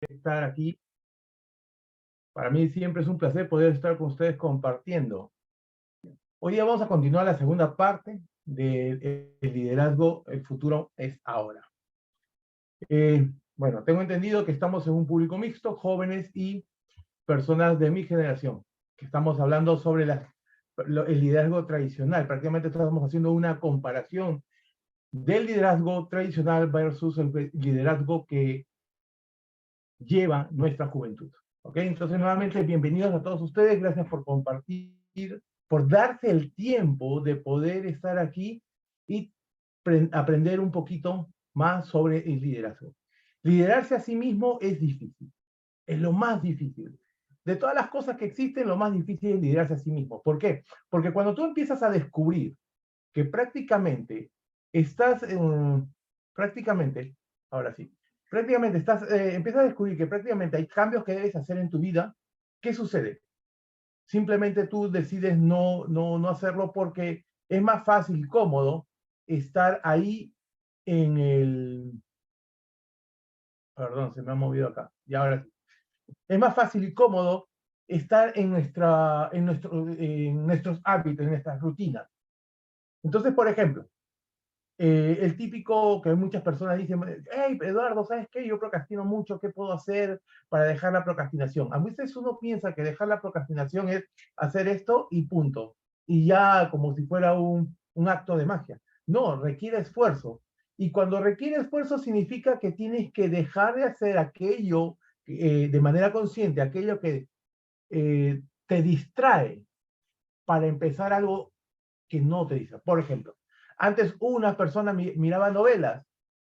estar aquí. Para mí siempre es un placer poder estar con ustedes compartiendo. Hoy día vamos a continuar la segunda parte del liderazgo, el futuro es ahora. Bueno, tengo entendido que estamos en un público mixto, jóvenes y personas de mi generación, que estamos hablando sobre el liderazgo tradicional. Prácticamente estamos haciendo una comparación del liderazgo tradicional versus el liderazgo que lleva nuestra juventud. ¿Ok? Entonces, nuevamente, bienvenidos a todos ustedes. Gracias por compartir, por darse el tiempo de poder estar aquí y aprender un poquito más sobre el liderazgo. Liderarse a sí mismo es difícil. Es lo más difícil. De todas las cosas que existen, lo más difícil es liderarse a sí mismo. ¿Por qué? Porque cuando tú empiezas a descubrir que prácticamente estás, prácticamente, ahora sí, prácticamente empiezas a descubrir que prácticamente hay cambios que debes hacer en tu vida. ¿Qué sucede? Simplemente tú decides no hacerlo porque es más fácil y cómodo estar ahí en el... Perdón, se me ha movido acá. Y ahora sí. Es más fácil y cómodo estar en nuestros hábitos, en nuestras rutinas. Entonces, por ejemplo, el típico que muchas personas dicen, hey, Eduardo, ¿sabes qué? Yo procrastino mucho, ¿qué puedo hacer para dejar la procrastinación? A veces uno piensa que dejar la procrastinación es hacer esto y punto. Y ya como si fuera un acto de magia. No, requiere esfuerzo. Y cuando requiere esfuerzo significa que tienes que dejar de hacer aquello de manera consciente, aquello que te distrae para empezar algo que no te dice. Por ejemplo, antes una persona miraba novelas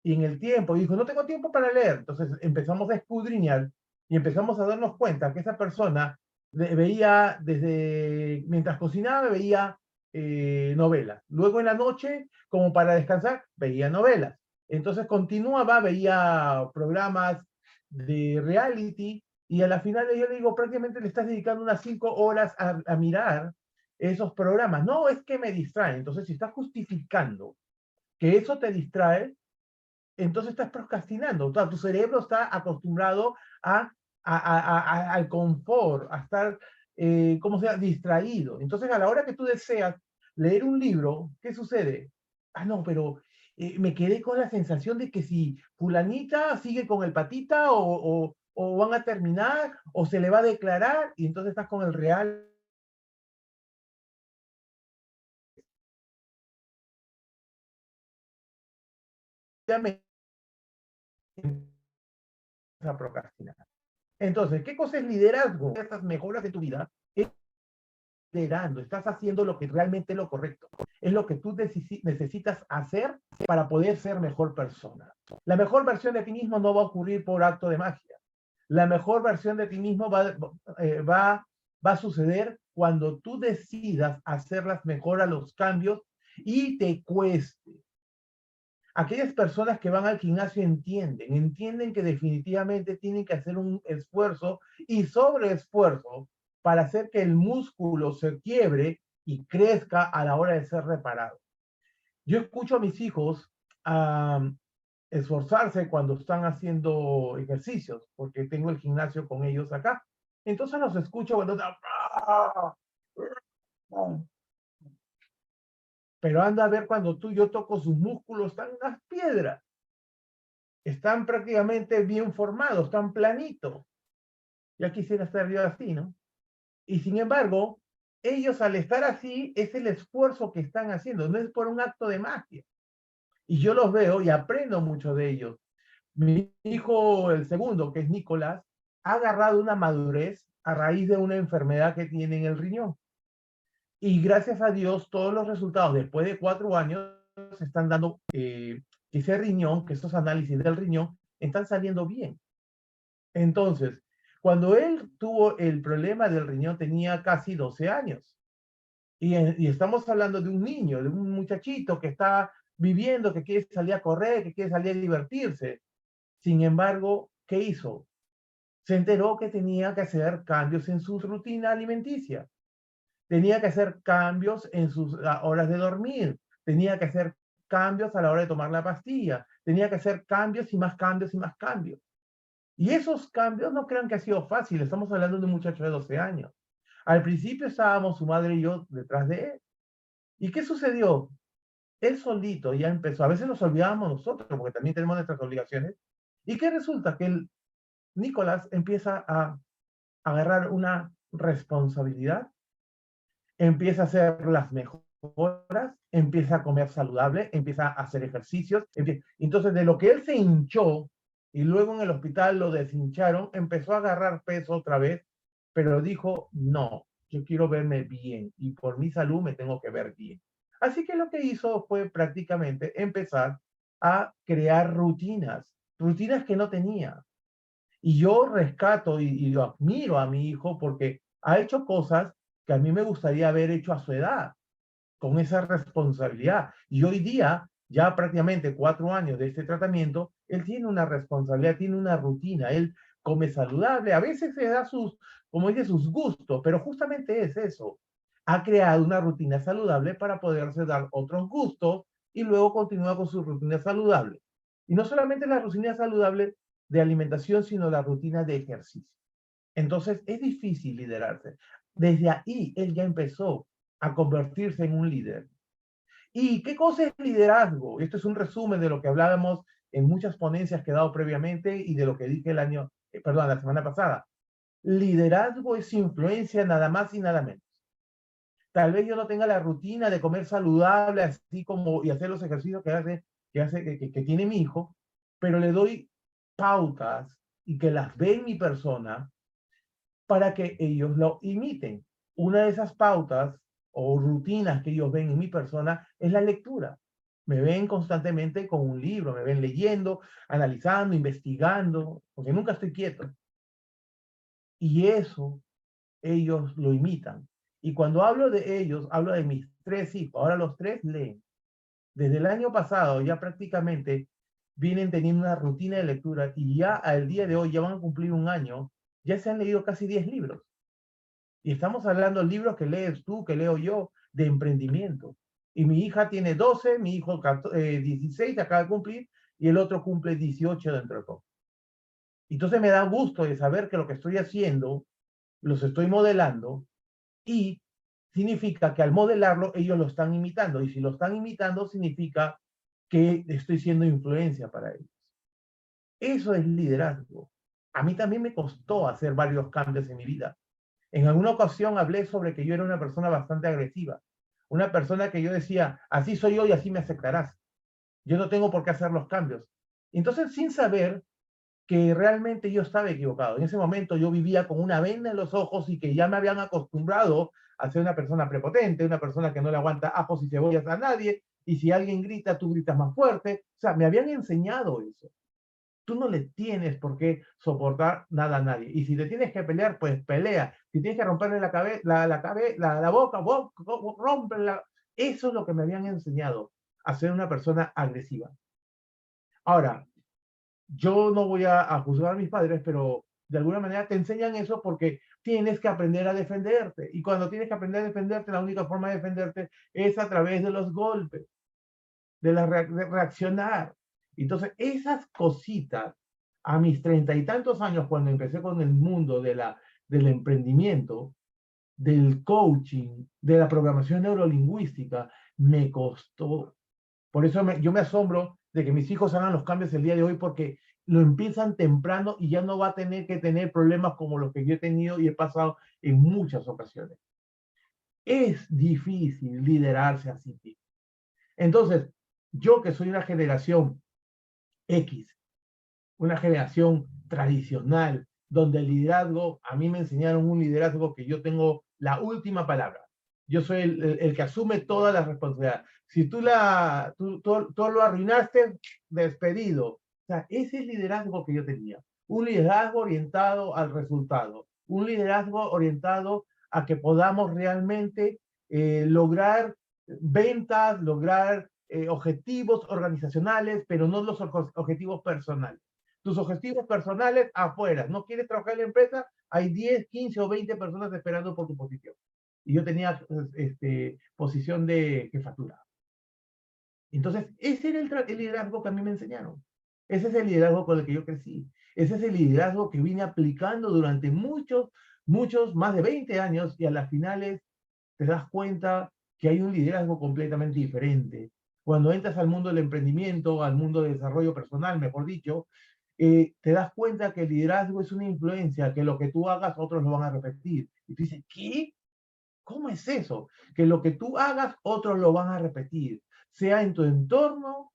y en el tiempo dijo, no tengo tiempo para leer. Entonces empezamos a escudriñar y empezamos a darnos cuenta que esa persona veía mientras cocinaba, veía novelas. Luego en la noche, como para descansar, veía novelas. Entonces continuaba, veía programas de reality y a la final yo le digo, prácticamente le estás dedicando unas 5 horas a mirar esos programas. No, es que me distraen. Entonces, si estás justificando que eso te distrae, entonces estás procrastinando. O sea, tu cerebro está acostumbrado al confort, a estar, ¿cómo sea?, distraído. Entonces, a la hora que tú deseas leer un libro, ¿qué sucede? Ah, no, pero me quedé con la sensación de que si fulanita sigue con el patita o van a terminar o se le va a declarar y entonces estás con el real a procrastinar. Entonces, ¿qué cosa es liderazgo? Estas mejoras de tu vida es liderando, estás haciendo lo que realmente es lo correcto. Es lo que tú necesitas hacer para poder ser mejor persona. La mejor versión de ti mismo no va a ocurrir por acto de magia. La mejor versión de ti mismo va a suceder cuando tú decidas hacerlas mejor a los cambios y te cueste. Aquellas personas que van al gimnasio entienden que definitivamente tienen que hacer un esfuerzo y sobreesfuerzo para hacer que el músculo se quiebre y crezca a la hora de ser reparado. Yo escucho a mis hijos esforzarse cuando están haciendo ejercicios, porque tengo el gimnasio con ellos acá. Entonces los escucho cuando pero anda a ver cuando tú y yo toco sus músculos, están unas piedras. Están prácticamente bien formados, están planitos. Ya quisiera estar yo así, ¿no? Y sin embargo, ellos al estar así es el esfuerzo que están haciendo, no es por un acto de magia. Y yo los veo y aprendo mucho de ellos. Mi hijo, el segundo, que es Nicolás, ha agarrado una madurez a raíz de una enfermedad que tiene en el riñón. Y gracias a Dios, todos los resultados después de 4 años están dando que ese riñón, que estos análisis del riñón están saliendo bien. Entonces, cuando él tuvo el problema del riñón tenía casi 12 años. Y estamos hablando de un niño, de un muchachito que está viviendo, que quiere salir a correr, que quiere salir a divertirse. Sin embargo, ¿qué hizo? Se enteró que tenía que hacer cambios en su rutina alimenticia. Tenía que hacer cambios en sus horas de dormir. Tenía que hacer cambios a la hora de tomar la pastilla. Tenía que hacer cambios y más cambios y más cambios. Y esos cambios no crean que ha sido fácil. Estamos hablando de un muchacho de 12 años. Al principio estábamos su madre y yo detrás de él. ¿Y qué sucedió? Él solito ya empezó. A veces nos olvidábamos nosotros, porque también tenemos nuestras obligaciones. ¿Y qué resulta? Que el Nicolás empieza a agarrar una responsabilidad, empieza a hacer las mejoras, empieza a comer saludable, empieza a hacer ejercicios. Entonces, de lo que él se hinchó y luego en el hospital lo deshincharon, empezó a agarrar peso otra vez, pero dijo, no, yo quiero verme bien y por mi salud me tengo que ver bien. Así que lo que hizo fue prácticamente empezar a crear rutinas, rutinas que no tenía. Y yo rescato y lo admiro a mi hijo porque ha hecho cosas que a mí me gustaría haber hecho a su edad, con esa responsabilidad. Y hoy día, ya prácticamente 4 años de este tratamiento, él tiene una responsabilidad, tiene una rutina, él come saludable, a veces se da sus, como dice, sus gustos, pero justamente es eso. Ha creado una rutina saludable para poderse dar otros gustos y luego continúa con su rutina saludable. Y no solamente la rutina saludable de alimentación, sino la rutina de ejercicio. Entonces es difícil liderarse. Desde ahí él ya empezó a convertirse en un líder. ¿Y qué cosa es liderazgo? Esto es un resumen de lo que hablábamos en muchas ponencias que he dado previamente y de lo que dije la semana pasada. Liderazgo es influencia nada más y nada menos. Tal vez yo no tenga la rutina de comer saludable, así como y hacer los ejercicios que tiene mi hijo, pero le doy pautas y que las ve en mi persona para que ellos lo imiten. Una de esas pautas o rutinas que ellos ven en mi persona es la lectura. Me ven constantemente con un libro, me ven leyendo, analizando, investigando, porque nunca estoy quieto. Y eso ellos lo imitan. Y cuando hablo de ellos, hablo de mis 3 hijos. Ahora los 3 leen. Desde el año pasado ya prácticamente vienen teniendo una rutina de lectura y ya al día de hoy, ya van a cumplir un año, ya se han leído casi 10 libros. Y estamos hablando de libros que lees tú, que leo yo, de emprendimiento. Y mi hija tiene 12, mi hijo 16, acaba de cumplir, y el otro cumple 18 dentro de poco. Entonces me da gusto de saber que lo que estoy haciendo, los estoy modelando, y significa que al modelarlo, ellos lo están imitando. Y si lo están imitando, significa que estoy siendo influencia para ellos. Eso es liderazgo. A mí también me costó hacer varios cambios en mi vida. En alguna ocasión hablé sobre que yo era una persona bastante agresiva, una persona que yo decía, así soy yo y así me aceptarás. Yo no tengo por qué hacer los cambios. Entonces, sin saber que realmente yo estaba equivocado. En ese momento yo vivía con una venda en los ojos y que ya me habían acostumbrado a ser una persona prepotente, una persona que no le aguanta ajos y cebollas a nadie, y si alguien grita, tú gritas más fuerte. O sea, me habían enseñado eso. Tú no le tienes por qué soportar nada a nadie. Y si te tienes que pelear, pues pelea. Si tienes que romperle la boca, rómpela. Eso es lo que me habían enseñado, a ser una persona agresiva. Ahora, yo no voy a juzgar a mis padres, pero de alguna manera te enseñan eso porque tienes que aprender a defenderte. Y cuando tienes que aprender a defenderte, la única forma de defenderte es a través de los golpes, de reaccionar. Entonces, esas cositas, a mis 30 y tantos años, cuando empecé con el mundo del emprendimiento, del coaching, de la programación neurolingüística, me costó. Por eso yo me asombro de que mis hijos hagan los cambios el día de hoy porque lo empiezan temprano y ya no va a tener que tener problemas como los que yo he tenido y he pasado en muchas ocasiones. Es difícil liderarse así. Entonces, yo que soy una generación X, una generación tradicional, donde el liderazgo, a mí me enseñaron un liderazgo que yo tengo la última palabra. Yo soy el que asume toda la responsabilidad. Si tú lo arruinaste, despedido. O sea, ese es el liderazgo que yo tenía. Un liderazgo orientado al resultado. Un liderazgo orientado a que podamos realmente lograr ventas, lograr objetivos organizacionales, pero no los objetivos personales. Tus objetivos personales afuera. ¿No quieres trabajar en la empresa? Hay 10, 15 o 20 personas esperando por tu posición. Y yo tenía posición de jefatura. Entonces, ese era el liderazgo que a mí me enseñaron. Ese es el liderazgo con el que yo crecí. Ese es el liderazgo que vine aplicando durante muchos, más de 20 años, y a las finales te das cuenta que hay un liderazgo completamente diferente. Cuando entras al mundo del emprendimiento, al mundo del desarrollo personal, mejor dicho, te das cuenta que el liderazgo es una influencia, que lo que tú hagas otros lo van a repetir. Y tú dices, ¿qué? ¿Cómo es eso? Que lo que tú hagas otros lo van a repetir, sea en tu entorno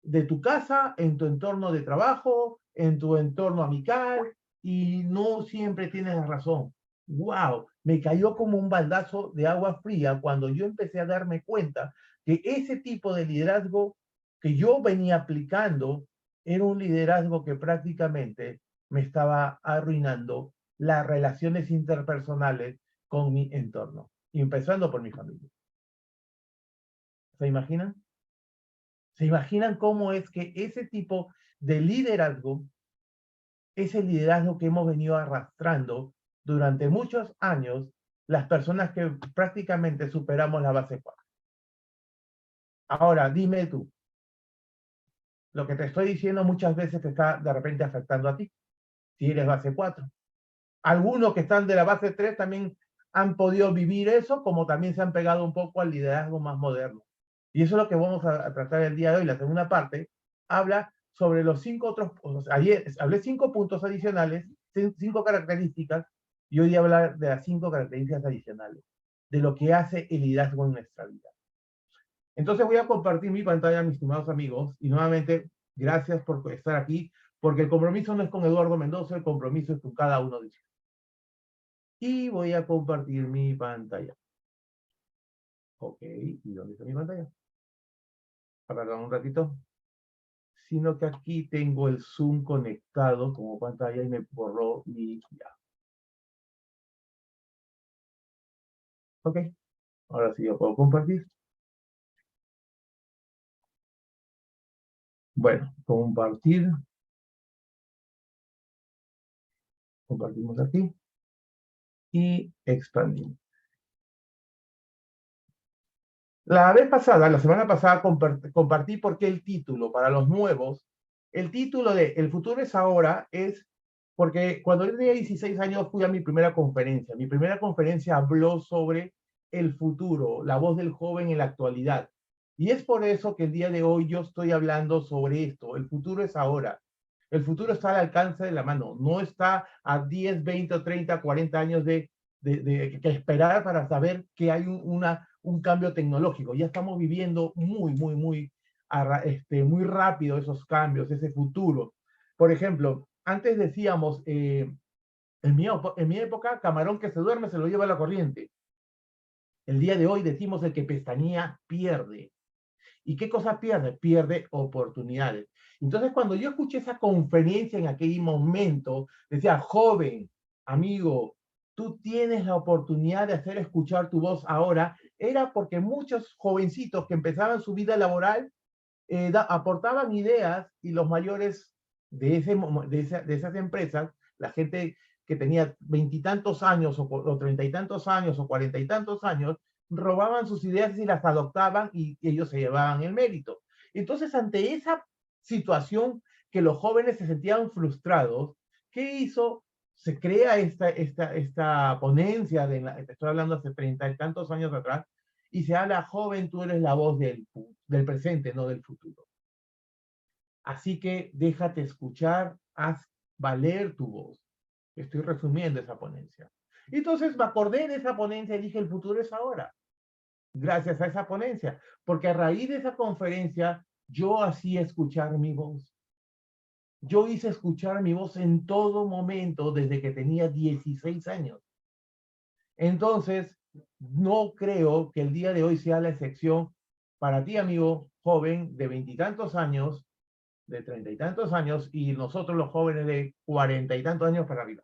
de tu casa, en tu entorno de trabajo, en tu entorno amical, y no siempre tienes la razón. ¡Wow! Me cayó como un baldazo de agua fría cuando yo empecé a darme cuenta que ese tipo de liderazgo que yo venía aplicando era un liderazgo que prácticamente me estaba arruinando las relaciones interpersonales con mi entorno, empezando por mi familia. ¿Se imaginan? ¿Se imaginan cómo es que ese tipo de liderazgo es el liderazgo que hemos venido arrastrando durante muchos años las personas que prácticamente superamos la base 4? Ahora, dime tú, lo que te estoy diciendo muchas veces te está de repente afectando a ti, si eres base 4. Algunos que están de la base 3 también han podido vivir eso, como también se han pegado un poco al liderazgo más moderno. Y eso es lo que vamos a tratar el día de hoy. La segunda parte habla sobre los 5 otros, ayer hablé 5 puntos adicionales, 5 características, y hoy voy a hablar de las 5 características adicionales, de lo que hace el liderazgo en nuestra vida. Entonces voy a compartir mi pantalla, mis estimados amigos, y nuevamente, gracias por estar aquí, porque el compromiso no es con Eduardo Mendoza, el compromiso es con cada uno de ustedes. Y voy a compartir mi pantalla. Ok, ¿y dónde está mi pantalla? Perdón un ratito. Sino que aquí tengo el Zoom conectado como pantalla y me borró mi ya. Ok, ahora sí yo puedo compartir. Bueno, compartir. Compartimos aquí y expandimos. La vez pasada, la semana pasada, compartí por qué el título para los nuevos, el título de El futuro es ahora es porque cuando yo tenía 16 años fui a mi primera conferencia. Mi primera conferencia habló sobre el futuro, la voz del joven en la actualidad. Y es por eso que el día de hoy yo estoy hablando sobre esto. El futuro es ahora. El futuro está al alcance de la mano. No está a 10, 20 o 30, 40 años que esperar para saber que hay un cambio tecnológico. Ya estamos viviendo muy rápido esos cambios, ese futuro. Por ejemplo, antes decíamos, en mi época, camarón que se duerme se lo lleva la corriente. El día de hoy decimos el que pestañea pierde. ¿Y qué cosa pierde? Pierde oportunidades. Entonces, cuando yo escuché esa conferencia en aquel momento, decía, joven, amigo, tú tienes la oportunidad de hacer escuchar tu voz ahora, era porque muchos jovencitos que empezaban su vida laboral aportaban ideas y los mayores de esas empresas, la gente que tenía veintitantos años o treinta y tantos años o cuarenta y tantos años, robaban sus ideas y las adoptaban y ellos se llevaban el mérito. Entonces, ante esa situación que los jóvenes se sentían frustrados, ¿qué hizo? Se crea esta ponencia, estoy hablando hace treinta y tantos años atrás, y se habla, joven, tú eres la voz del presente, no del futuro. Así que déjate escuchar, haz valer tu voz. Estoy resumiendo esa ponencia. Entonces me acordé de esa ponencia y dije, el futuro es ahora, gracias a esa ponencia, porque a raíz de esa conferencia yo hacía escuchar mi voz. Yo hice escuchar mi voz en todo momento desde que tenía 16 años. Entonces, no creo que el día de hoy sea la excepción para ti, amigo joven de veintitantos años, de treinta y tantos años, y nosotros los jóvenes de cuarenta y tantos años para arriba.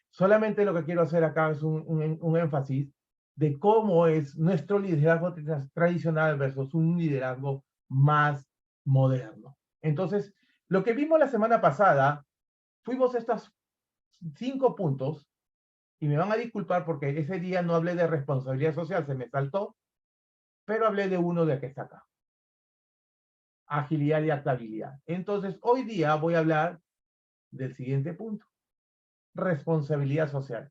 Solamente lo que quiero hacer acá es un énfasis de cómo es nuestro liderazgo tradicional versus un liderazgo más moderno. Entonces, lo que vimos la semana pasada, fuimos estos 5 puntos, y me van a disculpar porque ese día no hablé de responsabilidad social, se me saltó, pero hablé de uno de que está acá. Agilidad y adaptabilidad. Entonces, hoy día voy a hablar del siguiente punto. Responsabilidad social.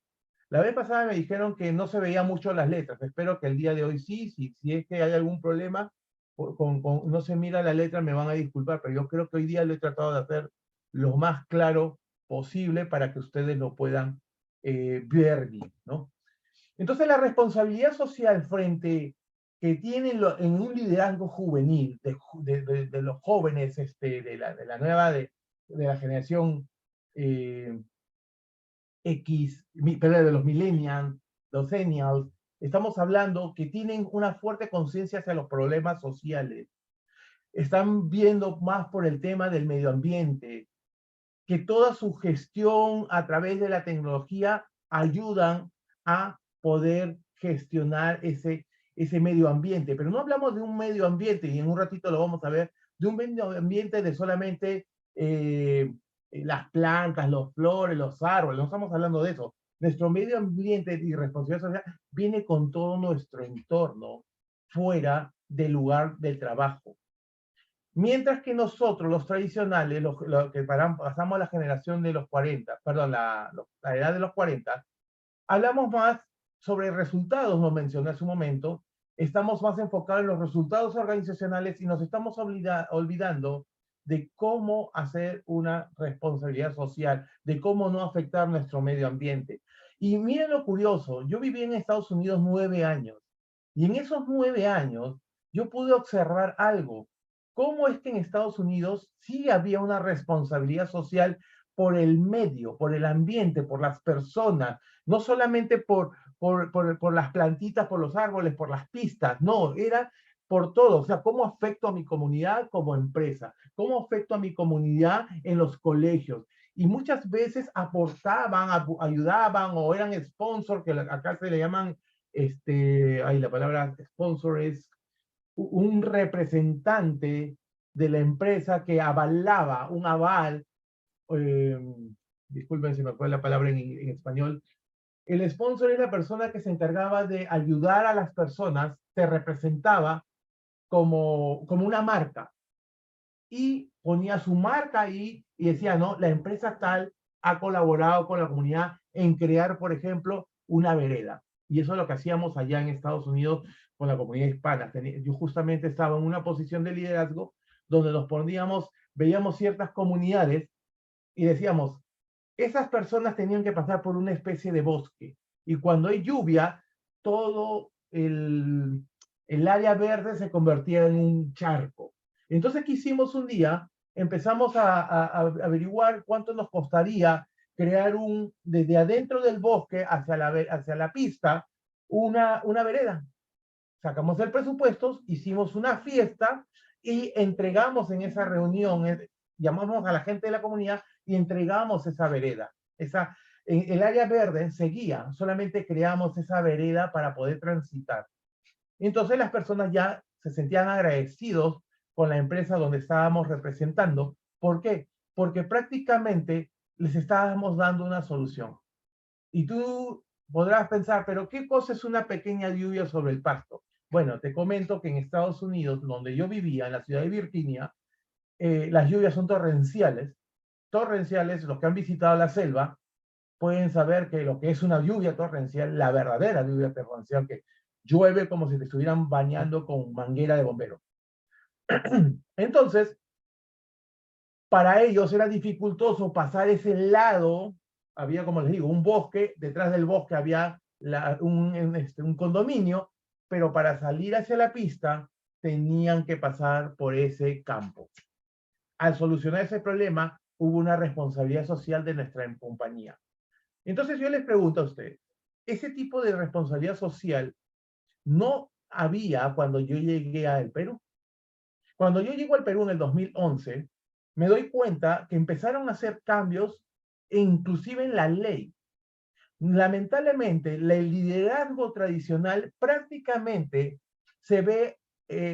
La vez pasada me dijeron que no se veía mucho las letras. Espero que el día de hoy sí. Si es que hay algún problema, no se mira la letra, me van a disculpar, pero yo creo que hoy día lo he tratado de hacer lo más claro posible para que ustedes lo puedan ver bien, ¿no? Entonces, la responsabilidad social frente que tienen en un liderazgo juvenil de los jóvenes, de la nueva, de la generación perdón, de los millennials, los seniors, estamos hablando que tienen una fuerte conciencia hacia los problemas sociales, están viendo más por el tema del medio ambiente, que toda su gestión a través de la tecnología ayudan a poder gestionar ese medio ambiente. Pero no hablamos de un medio ambiente, y en un ratito lo vamos a ver, de un medio ambiente de solamente las plantas, los flores, los árboles, no estamos hablando de eso. Nuestro medio ambiente y responsabilidad social viene con todo nuestro entorno fuera del lugar del trabajo. Mientras que nosotros, los tradicionales, los que pasamos a la generación de los 40, perdón, la edad de los 40, hablamos más sobre resultados, lo mencioné hace un momento, estamos más enfocados en los resultados organizacionales y nos estamos olvidando de cómo hacer una responsabilidad social, de cómo no afectar nuestro medio ambiente. Y miren lo curioso, yo viví en Estados Unidos 9 años, y en esos 9 años yo pude observar algo. ¿Cómo es que en Estados Unidos sí había una responsabilidad social por el medio, por el ambiente, por las personas, no solamente por las plantitas, por los árboles, por las pistas, no, era por todo, o sea, cómo afecto a mi comunidad como empresa, cómo afecto a mi comunidad en los colegios. Y muchas veces aportaban, ayudaban o eran sponsor, que acá se le llaman, la palabra sponsor es un representante de la empresa que avalaba, un aval, eh, disculpen si me fue la palabra en español. El sponsor es la persona que se encargaba de ayudar a las personas, se representaba como una marca y ponía su marca ahí y decía, no, la empresa tal ha colaborado con la comunidad en crear, por ejemplo, una vereda. Y eso es lo que hacíamos allá en Estados Unidos con la comunidad hispana. Yo justamente estaba en una posición de liderazgo donde nos poníamos, veíamos ciertas comunidades y decíamos, esas personas tenían que pasar por una especie de bosque. Y cuando hay lluvia, todo el área verde se convertía en un charco. Entonces, ¿qué hicimos un día? Empezamos a averiguar cuánto nos costaría crear desde adentro del bosque hacia la pista, una vereda. Sacamos el presupuesto, hicimos una fiesta y entregamos en esa reunión, llamamos a la gente de la comunidad y entregamos esa vereda. El área verde seguía, solamente creamos esa vereda para poder transitar. Entonces las personas ya se sentían agradecidos con la empresa donde estábamos representando. ¿Por qué? Porque prácticamente les estábamos dando una solución. Y tú podrás pensar, pero ¿qué cosa es una pequeña lluvia sobre el pasto? Bueno, te comento que en Estados Unidos, donde yo vivía, en la ciudad de Virginia, las lluvias son torrenciales. Torrenciales, los que han visitado la selva, pueden saber que lo que es una lluvia torrencial, la verdadera lluvia torrencial, que llueve como si te estuvieran bañando con manguera de bombero. Entonces, para ellos era dificultoso pasar ese lado, había, como les digo, un bosque, detrás del bosque había un condominio, pero para salir hacia la pista tenían que pasar por ese campo. Al solucionar ese problema, hubo una responsabilidad social de nuestra compañía. Entonces yo les pregunto a ustedes, ¿ese tipo de responsabilidad social no había cuando yo llegué al Perú? Cuando yo llego al Perú en el 2011, me doy cuenta que empezaron a hacer cambios, inclusive en la ley. Lamentablemente, el liderazgo tradicional prácticamente se ve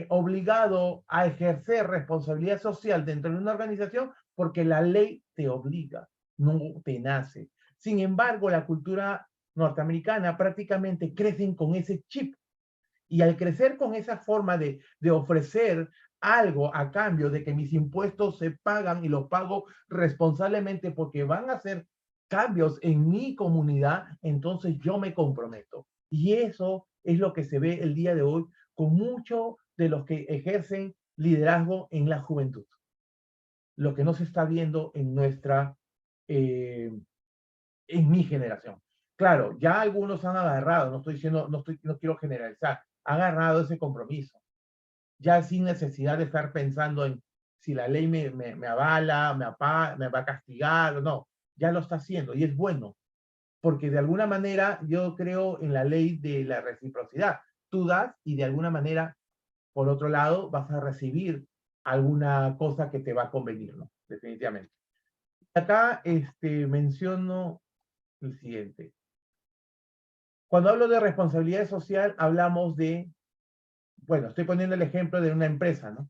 obligado a ejercer responsabilidad social dentro de una organización porque la ley te obliga, no te nace. Sin embargo, la cultura norteamericana prácticamente crecen con ese chip y al crecer con esa forma de ofrecer algo a cambio de que mis impuestos se pagan y los pago responsablemente porque van a hacer cambios en mi comunidad, entonces yo me comprometo. Y eso es lo que se ve el día de hoy con muchos de los que ejercen liderazgo en la juventud. Lo que no se está viendo eh, en mi generación. Claro, ya algunos han agarrado, no estoy diciendo, no quiero generalizar, han agarrado ese compromiso, ya sin necesidad de estar pensando en si la ley me avala, me va a castigar o no, ya lo está haciendo y es bueno, porque de alguna manera yo creo en la ley de la reciprocidad. Tú das y de alguna manera, por otro lado, vas a recibir alguna cosa que te va a convenir, ¿no? Definitivamente. Acá menciono el siguiente. Cuando hablo de responsabilidad social, hablamos de, bueno, estoy poniendo el ejemplo de una empresa, ¿no?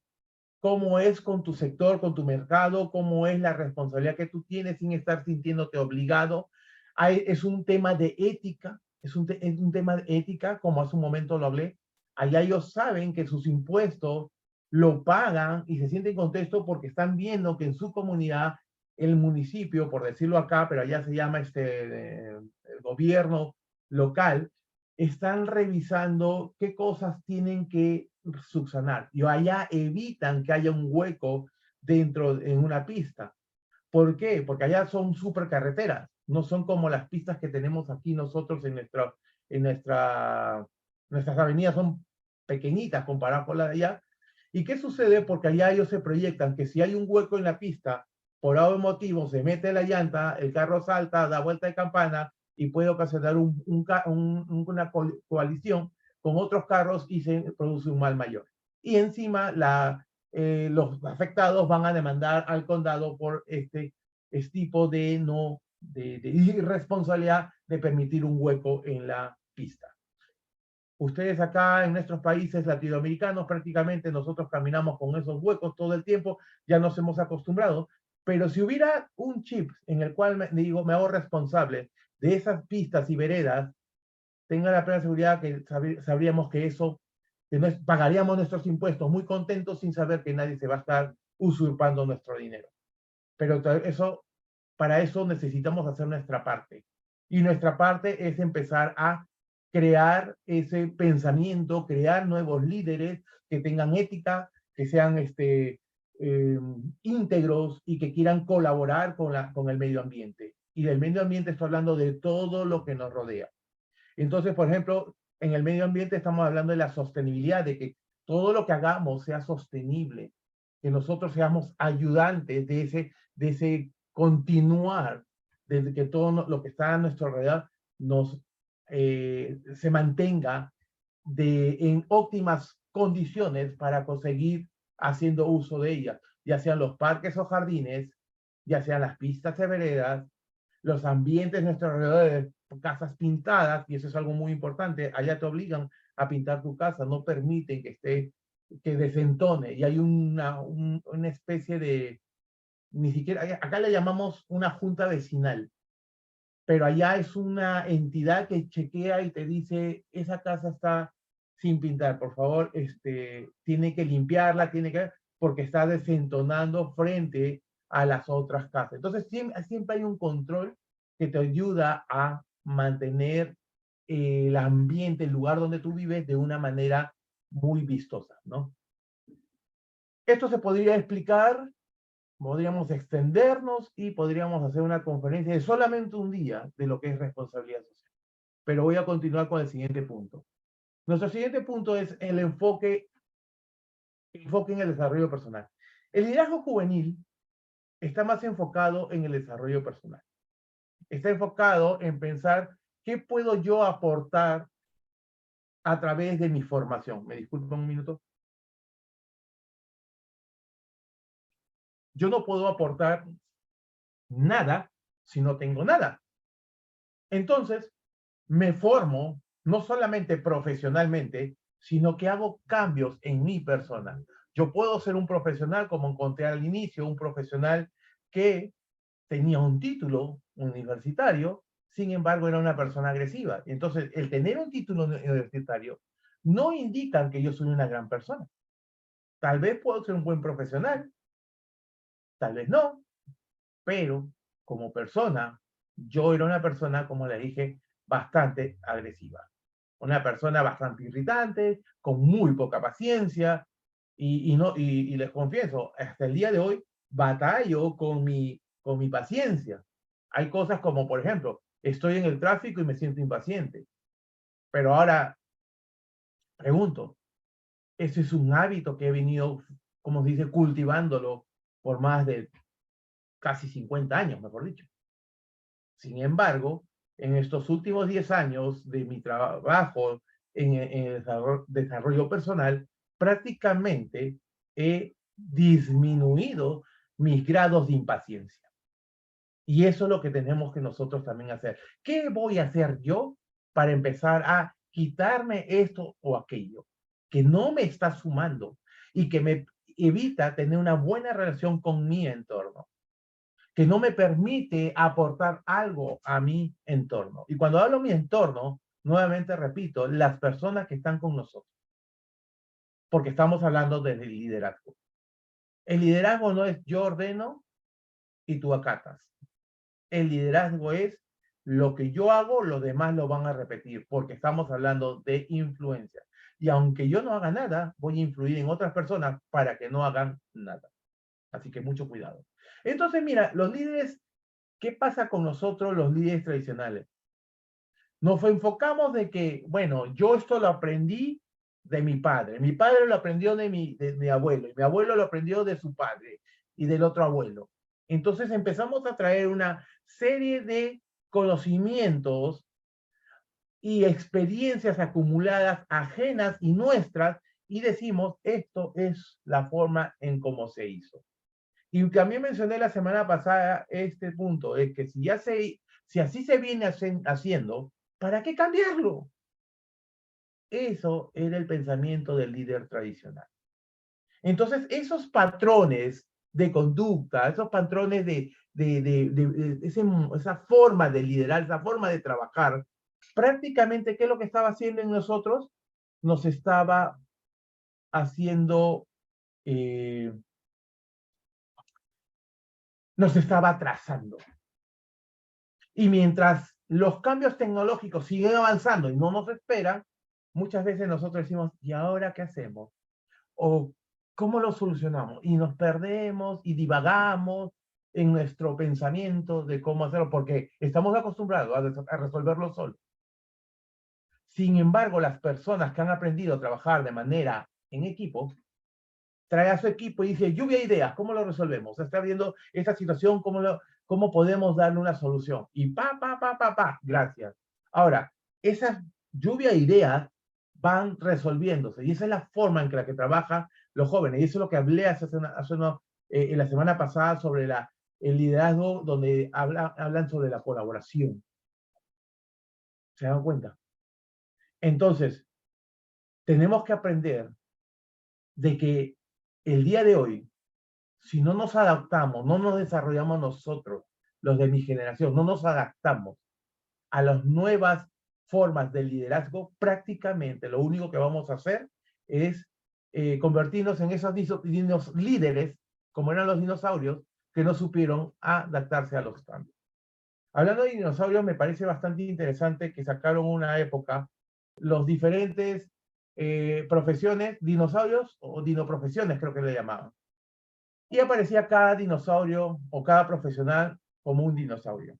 ¿Cómo es con tu sector, con tu mercado? ¿Cómo es la responsabilidad que tú tienes sin estar sintiéndote obligado? Es un tema de ética, es un tema de ética, como hace un momento lo hablé. Allá ellos saben que sus impuestos lo pagan y se sienten contentos porque están viendo que en su comunidad, el municipio, por decirlo acá, pero allá se llama el gobierno local, están revisando qué cosas tienen que subsanar. Y allá evitan que haya un hueco dentro en una pista. ¿Por qué? Porque allá son supercarreteras, no son como las pistas que tenemos aquí nosotros en nuestras avenidas son pequeñitas comparadas con las de allá. ¿Y qué sucede? Porque allá ellos se proyectan que si hay un hueco en la pista, por algún motivo se mete la llanta, el carro salta, da vuelta de campana y puede ocasionar una coalición con otros carros y se produce un mal mayor. Y encima los afectados van a demandar al condado por este tipo de irresponsabilidad de permitir un hueco en la pista. Ustedes acá en nuestros países latinoamericanos prácticamente nosotros caminamos con esos huecos todo el tiempo, ya nos hemos acostumbrado, pero si hubiera un chip en el cual me hago responsable de esas pistas y veredas, tenga la plena seguridad que sabríamos que eso, pagaríamos nuestros impuestos muy contentos sin saber que nadie se va a estar usurpando nuestro dinero. Pero para eso necesitamos hacer nuestra parte. Y nuestra parte es empezar a crear ese pensamiento, crear nuevos líderes que tengan ética, que sean íntegros y que quieran colaborar con el medio ambiente. Y del medio ambiente estoy hablando de todo lo que nos rodea. Entonces, por ejemplo, en el medio ambiente estamos hablando de la sostenibilidad, de que todo lo que hagamos sea sostenible, que nosotros seamos ayudantes de ese continuar, desde que todo lo que está a nuestro alrededor se mantenga en óptimas condiciones para conseguir haciendo uso de ellas, ya sean los parques o jardines, ya sean las pistas de veredas, los ambientes de nuestro alrededor, casas pintadas, y eso es algo muy importante, allá te obligan a pintar tu casa, no permiten que desentone, y hay una especie de, ni siquiera, acá le llamamos una junta vecinal, pero allá es una entidad que chequea y te dice, esa casa está sin pintar, por favor, tiene que limpiarla, porque está desentonando frente a las otras casas. Entonces, siempre hay un control que te ayuda a mantener el ambiente, el lugar donde tú vives, de una manera muy vistosa, ¿no? Esto se podría explicar, podríamos extendernos y podríamos hacer una conferencia de solamente un día de lo que es responsabilidad social. Pero voy a continuar con el siguiente punto. Nuestro siguiente punto es el enfoque en el desarrollo personal. El liderazgo juvenil está más enfocado en el desarrollo personal. Está enfocado en pensar qué puedo yo aportar a través de mi formación. ¿Me disculpan un minuto? Yo no puedo aportar nada si no tengo nada. Entonces, me formo no solamente profesionalmente, sino que hago cambios en mi persona. Yo puedo ser un profesional, como encontré al inicio, un profesional que tenía un título universitario, sin embargo era una persona agresiva. Entonces, el tener un título universitario no indica que yo soy una gran persona. Tal vez puedo ser un buen profesional, tal vez no, pero como persona, yo era una persona, como le dije, bastante agresiva. Una persona bastante irritante, con muy poca paciencia, no, y les confieso, hasta el día de hoy batallo con mi paciencia. Hay cosas como, por ejemplo, estoy en el tráfico y me siento impaciente, pero ahora pregunto, ese es un hábito que he venido, como se dice, cultivándolo por más de casi 50 años, mejor dicho. Sin embargo, en estos últimos 10 años de mi trabajo en el desarrollo personal, prácticamente he disminuido mis grados de impaciencia. Y eso es lo que tenemos que nosotros también hacer. ¿Qué voy a hacer yo para empezar a quitarme esto o aquello que no me está sumando y que me evita tener una buena relación con mi entorno? Que no me permite aportar algo a mi entorno. Y cuando hablo de mi entorno, nuevamente repito, las personas que están con nosotros, porque estamos hablando del liderazgo. El liderazgo no es yo ordeno y tú acatas. El liderazgo es lo que yo hago, los demás lo van a repetir, porque estamos hablando de influencia. Y aunque yo no haga nada, voy a influir en otras personas para que no hagan nada. Así que mucho cuidado. Entonces, mira, los líderes, ¿qué pasa con nosotros los líderes tradicionales? Nos enfocamos de que, bueno, yo esto lo aprendí de mi padre lo aprendió de mi abuelo, y mi abuelo lo aprendió de su padre y del otro abuelo. Entonces empezamos a traer una serie de conocimientos y experiencias acumuladas ajenas y nuestras y decimos, esto es la forma en cómo se hizo. Y también mencioné la semana pasada este punto, es que si así se viene haciendo, ¿para qué cambiarlo? Eso era el pensamiento del líder tradicional. Entonces, esos patrones de conducta, esos patrones esa forma de liderar, esa forma de trabajar, prácticamente, ¿qué es lo que estaba haciendo en nosotros? Nos estaba haciendo, eh, nos estaba atrasando. Y mientras los cambios tecnológicos siguen avanzando y no nos esperan, muchas veces nosotros decimos, ¿y ahora qué hacemos? ¿O cómo lo solucionamos? Y nos perdemos y divagamos en nuestro pensamiento de cómo hacerlo, porque estamos acostumbrados a resolverlo solo. Sin embargo, las personas que han aprendido a trabajar de manera en equipo, trae a su equipo y dice, lluvia de ideas, ¿cómo lo resolvemos? Está viendo esta situación, ¿cómo podemos darle una solución? Y gracias. Ahora, esas lluvia de ideas van resolviéndose y esa es la forma en que la que trabajan los jóvenes. Y eso es lo que hablé en la semana pasada sobre el liderazgo, donde hablan sobre la colaboración. ¿Se dan cuenta? Entonces, tenemos que aprender de que el día de hoy, si no nos adaptamos, no nos desarrollamos nosotros, los de mi generación, no nos adaptamos a las nuevas formas de liderazgo, prácticamente lo único que vamos a hacer es convertirnos en esos líderes, como eran los dinosaurios, que no supieron adaptarse a los cambios. Hablando de dinosaurios, me parece bastante interesante que sacaron una época los diferentes profesiones, dinosaurios o dinoprofesiones, creo que le llamaban. Y aparecía cada dinosaurio o cada profesional como un dinosaurio.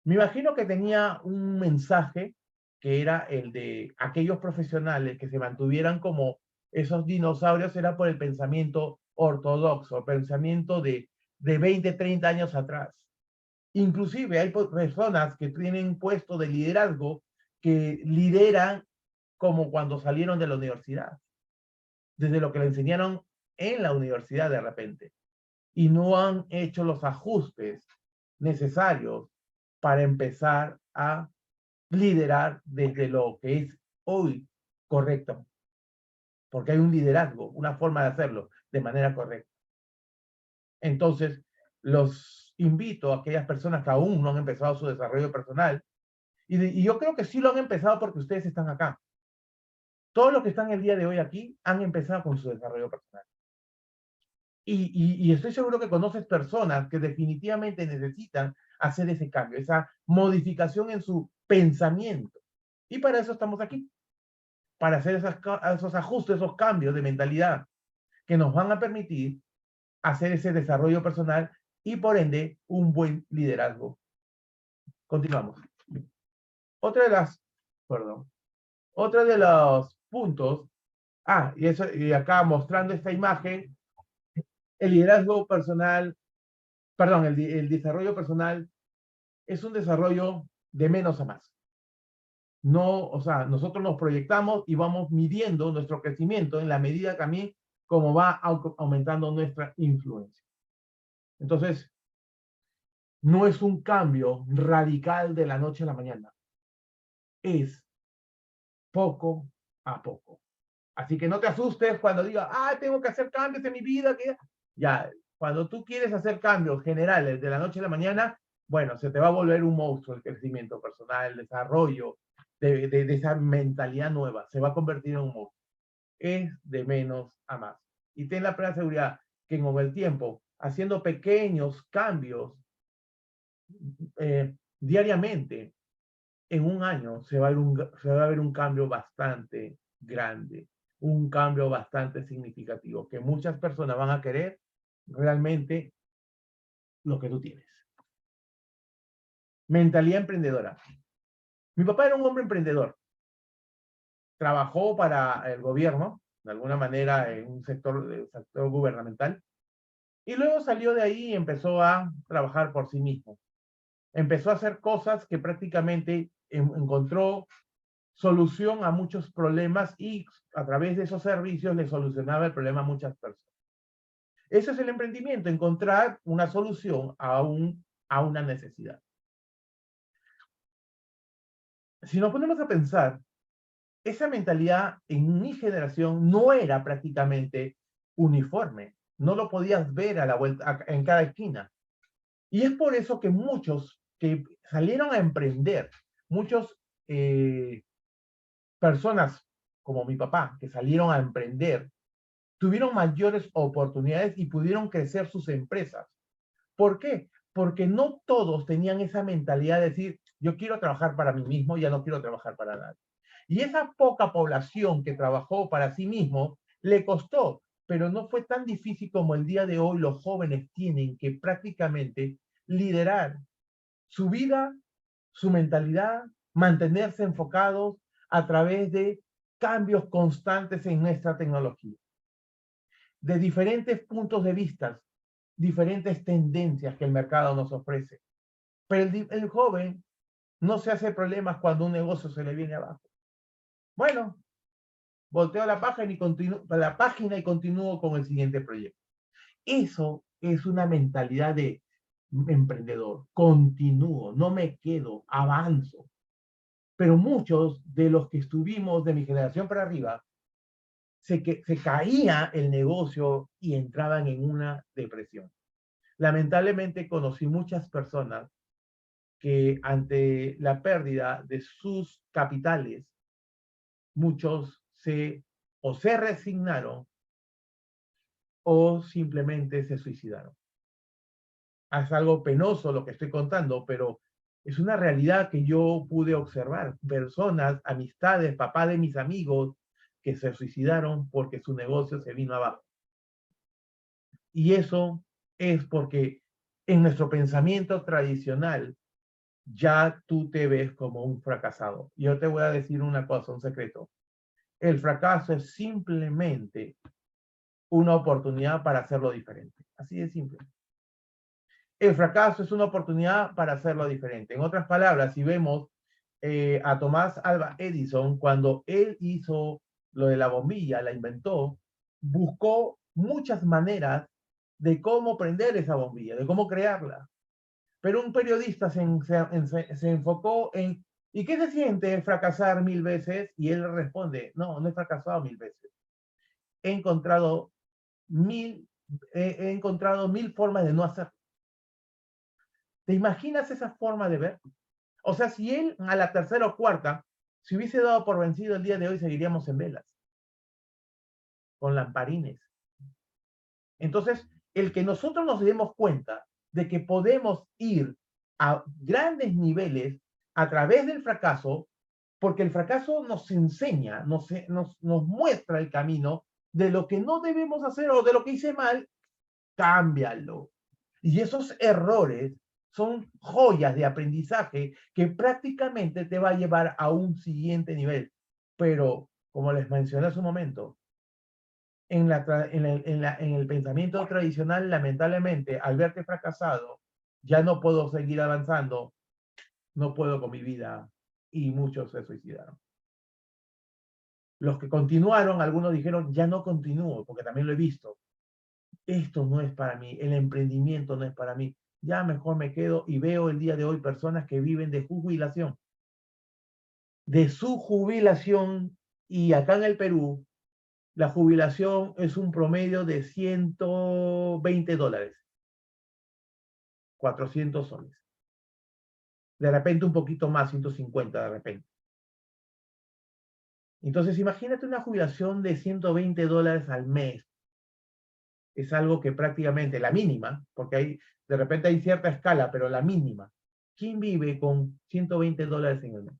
Me imagino que tenía un mensaje que era el de aquellos profesionales que se mantuvieran como esos dinosaurios, era por el pensamiento ortodoxo, el pensamiento de 20, 30 años atrás. Inclusive hay personas que tienen puesto de liderazgo que lideran como cuando salieron de la universidad, desde lo que le enseñaron en la universidad de repente, y no han hecho los ajustes necesarios para empezar a liderar desde lo que es hoy correcto, porque hay un liderazgo, una forma de hacerlo de manera correcta. Entonces, los invito a aquellas personas que aún no han empezado su desarrollo personal, y yo creo que sí lo han empezado porque ustedes están acá. Todos los que están el día de hoy aquí han empezado con su desarrollo personal. Y estoy seguro que conoces personas que definitivamente necesitan hacer ese cambio, esa modificación en su pensamiento. Y para eso estamos aquí, para hacer esos ajustes, esos cambios de mentalidad que nos van a permitir hacer ese desarrollo personal y por ende un buen liderazgo. Continuamos. Otra de las, perdón, otro de los puntos, y acá mostrando esta imagen, el liderazgo personal, perdón, el desarrollo personal es un desarrollo de menos a más. No, o sea, nosotros nos proyectamos y vamos midiendo nuestro crecimiento en la medida también como va aumentando nuestra influencia. Entonces, no es un cambio radical de la noche a la mañana. Es poco a poco. Así que no te asustes cuando digas, tengo que hacer cambios en mi vida. Ya, cuando tú quieres hacer cambios generales de la noche a la mañana, bueno, se te va a volver un monstruo el crecimiento personal, el desarrollo de esa mentalidad nueva. Se va a convertir en un monstruo. Es de menos a más. Y ten la plena seguridad que con el tiempo, haciendo pequeños cambios diariamente, en un año se va a ver un cambio bastante grande, un cambio bastante significativo, que muchas personas van a querer realmente lo que tú tienes. Mentalidad emprendedora. Mi papá era un hombre emprendedor. Trabajó para el gobierno, de alguna manera en un sector gubernamental, y luego salió de ahí y empezó a trabajar por sí mismo. Empezó a hacer cosas que prácticamente encontró solución a muchos problemas y a través de esos servicios le solucionaba el problema a muchas personas. Ese es el emprendimiento, encontrar una solución a una necesidad. Si nos ponemos a pensar, esa mentalidad en mi generación no era prácticamente uniforme. No lo podías ver a la vuelta, en cada esquina. Y es por eso que muchos que salieron a emprender, muchos personas como mi papá, que salieron a emprender, tuvieron mayores oportunidades y pudieron crecer sus empresas. ¿Por qué? Porque no todos tenían esa mentalidad de decir, yo quiero trabajar para mí mismo, ya no quiero trabajar para nadie. Y esa poca población que trabajó para sí mismo le costó, pero no fue tan difícil como el día de hoy los jóvenes tienen que prácticamente liderar su vida, su mentalidad, mantenerse enfocados a través de cambios constantes en nuestra tecnología, de diferentes puntos de vista, diferentes tendencias que el mercado nos ofrece. Pero el joven no se hace problemas cuando un negocio se le viene abajo. Bueno, volteo la página y continúo con el siguiente proyecto. Eso es una mentalidad de emprendedor. Continúo, no me quedo, avanzo. Pero muchos de los que estuvimos de mi generación para arriba, se caía el negocio y entraban en una depresión. Lamentablemente conocí muchas personas que ante la pérdida de sus capitales, muchos o se resignaron o simplemente se suicidaron. Es algo penoso lo que estoy contando, pero es una realidad que yo pude observar. Personas, amistades, papá de mis amigos que se suicidaron porque su negocio se vino abajo. Y eso es porque en nuestro pensamiento tradicional ya tú te ves como un fracasado. Yo te voy a decir una cosa, un secreto. El fracaso es simplemente una oportunidad para hacerlo diferente. Así de simple. El fracaso es una oportunidad para hacerlo diferente. En otras palabras, si vemos a Tomás Alva Edison, cuando él hizo lo de la bombilla, la inventó, buscó muchas maneras de cómo prender esa bombilla, de cómo crearla. Pero un periodista se enfocó en, ¿y qué se siente fracasar 1000 veces? Y él responde, no, no he fracasado 1000 veces. He encontrado 1000 formas de no hacerlo. ¿Te imaginas esa forma de ver? O sea, si él a la tercera o cuarta Si hubiese dado por vencido el día de hoy, seguiríamos en velas, con lamparines. Entonces, el que nosotros nos demos cuenta de que podemos ir a grandes niveles a través del fracaso, porque el fracaso nos enseña, nos muestra el camino de lo que no debemos hacer o de lo que hice mal, cámbialo. Y esos errores son joyas de aprendizaje que prácticamente te va a llevar a un siguiente nivel. Pero, como les mencioné hace un momento, en el pensamiento tradicional, lamentablemente, al verte fracasado, ya no puedo seguir avanzando, no puedo con mi vida, y muchos se suicidaron. Los que continuaron, algunos dijeron, ya no continúo, porque también lo he visto. Esto no es para mí, el emprendimiento no es para mí. Ya mejor me quedo y veo el día de hoy personas que viven de jubilación. De su jubilación, y acá en el Perú, la jubilación es un promedio de $120, 400 soles. De repente un poquito más, 150 de repente. Entonces imagínate una jubilación de $120 al mes. Es algo que prácticamente, la mínima, porque de repente hay cierta escala, pero la mínima. ¿Quién vive con $120 en el mes?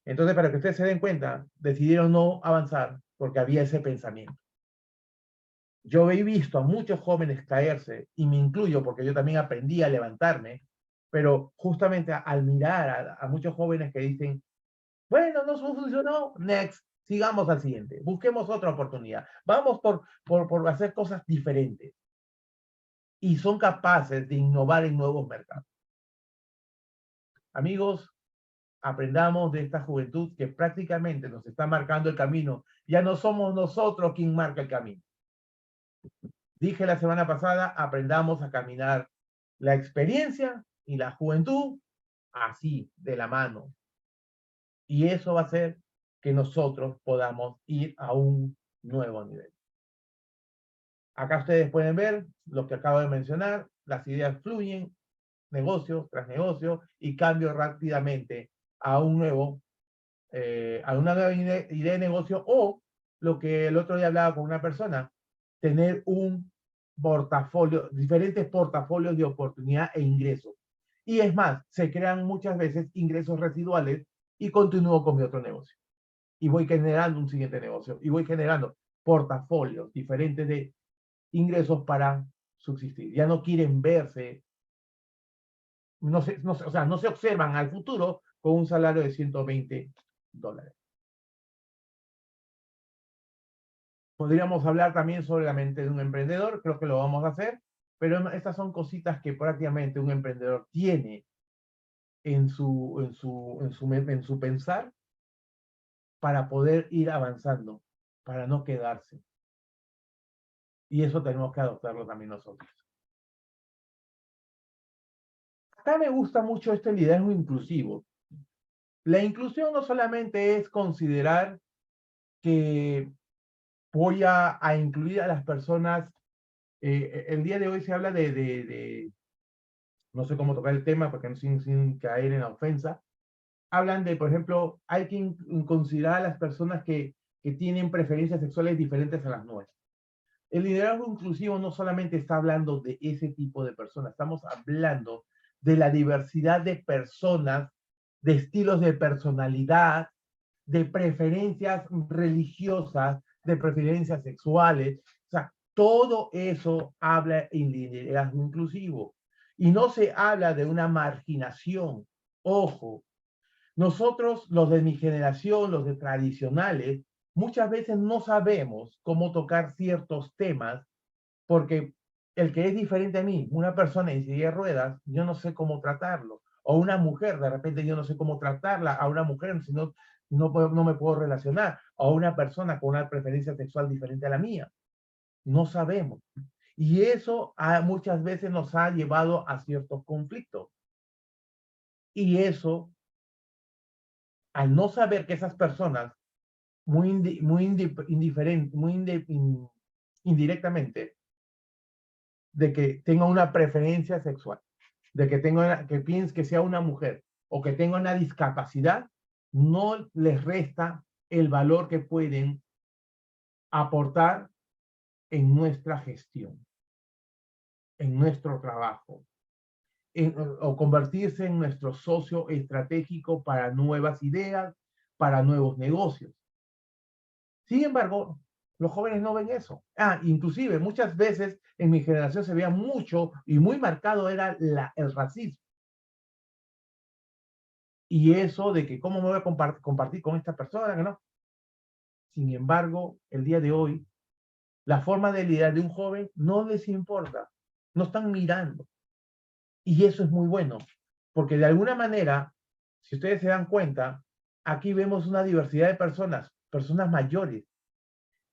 Entonces, para que ustedes se den cuenta, decidieron no avanzar porque había ese pensamiento. Yo he visto a muchos jóvenes caerse, y me incluyo porque yo también aprendí a levantarme, pero justamente al mirar a muchos jóvenes que dicen, bueno, no funcionó, next, sigamos al siguiente, busquemos otra oportunidad, vamos por hacer cosas diferentes. Y son capaces de innovar en nuevos mercados. Amigos, aprendamos de esta juventud que prácticamente nos está marcando el camino. Ya no somos nosotros quien marca el camino. Dije la semana pasada, aprendamos a caminar la experiencia y la juventud así, de la mano. Y eso va a hacer que nosotros podamos ir a un nuevo nivel. Acá ustedes pueden ver lo que acabo de mencionar, las ideas fluyen, negocio tras negocio, y cambio rápidamente a a una nueva idea de negocio, o lo que el otro día hablaba con una persona, tener un portafolio, diferentes portafolios de oportunidad e ingresos. Y es más, se crean muchas veces ingresos residuales y continúo con mi otro negocio. Y voy generando un siguiente negocio y voy generando portafolios diferentes de ingresos para subsistir. Ya no quieren verse, o sea, no se observan al futuro con un salario de $120. Podríamos hablar también sobre la mente de un emprendedor, creo que lo vamos a hacer, pero estas son cositas que prácticamente un emprendedor tiene en su pensar para poder ir avanzando, para no quedarse. Y eso tenemos que adoptarlo también nosotros. Acá me gusta mucho este liderazgo inclusivo. La inclusión no solamente es considerar que voy a incluir a las personas. El día de hoy se habla no sé cómo tocar el tema porque sin caer en la ofensa. Hablan de, por ejemplo, hay que considerar a las personas que tienen preferencias sexuales diferentes a las nuestras. El liderazgo inclusivo no solamente está hablando de ese tipo de personas, estamos hablando de la diversidad de personas, de estilos de personalidad, de preferencias religiosas, de preferencias sexuales. O sea, todo eso habla en liderazgo inclusivo. Y no se habla de una marginación. Ojo, nosotros, los de mi generación, los de tradicionales, muchas veces no sabemos cómo tocar ciertos temas porque el que es diferente a mí, una persona en silla de ruedas, yo no sé cómo tratarlo. O una mujer, de repente yo no sé cómo tratarla a una mujer, si no, no me puedo relacionar. O una persona con una preferencia sexual diferente a la mía. No sabemos. Y eso muchas veces nos ha llevado a ciertos conflictos. Y eso, al no saber que esas personas, indirectamente, de que tenga una preferencia sexual, de que piense que sea una mujer o que tenga una discapacidad, no les resta el valor que pueden aportar en nuestra gestión, en nuestro trabajo, o convertirse en nuestro socio estratégico para nuevas ideas, para nuevos negocios. Sin embargo, los jóvenes no ven eso. Inclusive muchas veces en mi generación se veía mucho y muy marcado era el racismo. Y eso de que cómo me voy a compartir con esta persona, que no. Sin embargo, el día de hoy, la forma de liderar de un joven no les importa. No están mirando. Y eso es muy bueno, porque de alguna manera, si ustedes se dan cuenta, aquí vemos una diversidad de personas, personas mayores.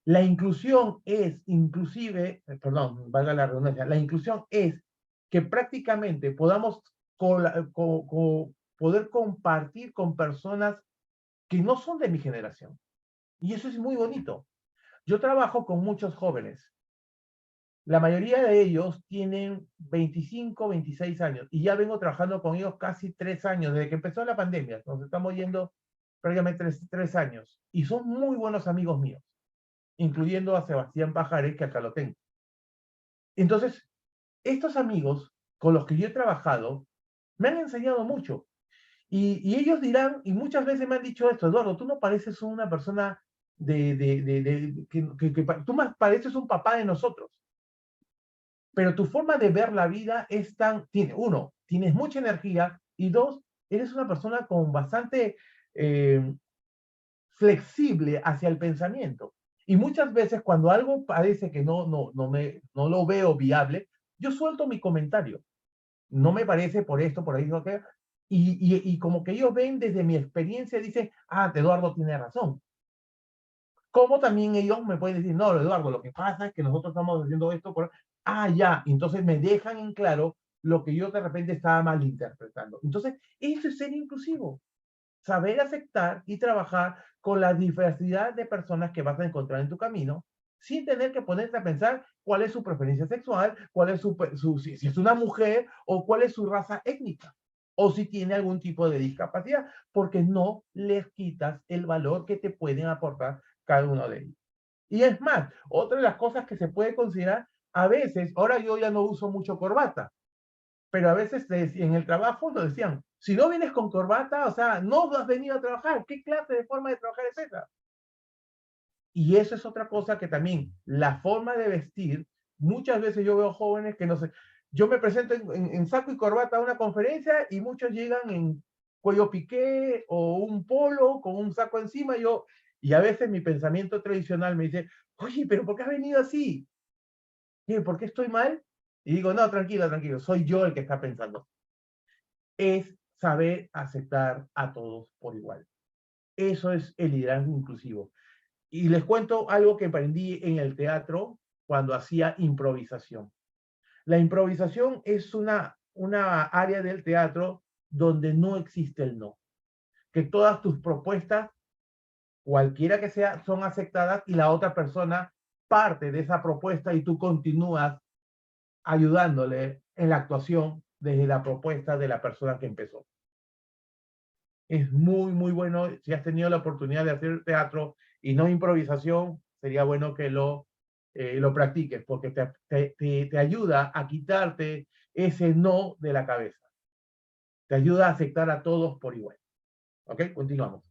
La inclusión es, inclusive, perdón, valga la redundancia, la inclusión es que prácticamente podamos poder compartir con personas que no son de mi generación. Y eso es muy bonito. Yo trabajo con muchos jóvenes. La mayoría de ellos tienen 25, 26 años y ya vengo trabajando con ellos casi 3 años, desde que empezó la pandemia. Nos estamos yendo prácticamente 3 años y son muy buenos amigos míos, incluyendo a Sebastián Pajares, que acá lo tengo. Entonces, estos amigos con los que yo he trabajado me han enseñado mucho y ellos dirán, y muchas veces me han dicho esto: Eduardo, tú no pareces una persona tú más pareces un papá de nosotros. Pero tu forma de ver la vida es uno, tienes mucha energía y dos, eres una persona con bastante flexible hacia el pensamiento. Y muchas veces cuando algo parece que no lo veo viable, yo suelto mi comentario. No me parece por esto, por ahí, no que. Y como que ellos ven desde mi experiencia, dicen, Eduardo tiene razón. Como también ellos me pueden decir, no, Eduardo, lo que pasa es que nosotros estamos haciendo esto por... ya, entonces me dejan en claro lo que yo de repente estaba malinterpretando. Entonces, eso es ser inclusivo. Saber aceptar y trabajar con la diversidad de personas que vas a encontrar en tu camino, sin tener que ponerte a pensar cuál es su preferencia sexual, cuál es si es una mujer o cuál es su raza étnica, o si tiene algún tipo de discapacidad, porque no les quitas el valor que te pueden aportar cada uno de ellos. Y es más, otra de las cosas que se puede considerar, a veces, ahora yo ya no uso mucho corbata, pero a veces en el trabajo nos decían, si no vienes con corbata, o sea, no has venido a trabajar, ¿qué clase de forma de trabajar es esa? Y eso es otra cosa que también, la forma de vestir, muchas veces yo veo jóvenes que no sé, yo me presento en saco y corbata a una conferencia y muchos llegan en cuello piqué o un polo con un saco encima, y a veces mi pensamiento tradicional me dice, oye, pero ¿por qué has venido así? ¿Por qué estoy mal? Y digo, no, tranquilo, tranquilo, soy yo el que está pensando. Es saber aceptar a todos por igual. Eso es el liderazgo inclusivo. Y les cuento algo que aprendí en el teatro cuando hacía improvisación. La improvisación es una área del teatro donde no existe el no. Que todas tus propuestas, cualquiera que sea, son aceptadas y la otra persona parte de esa propuesta y tú continúas ayudándole en la actuación desde la propuesta de la persona que empezó. Es muy, muy bueno. Si has tenido la oportunidad de hacer teatro y no improvisación, sería bueno que lo practiques, porque te ayuda a quitarte ese no de la cabeza. Te ayuda a aceptar a todos por igual. ¿Ok? Continuamos.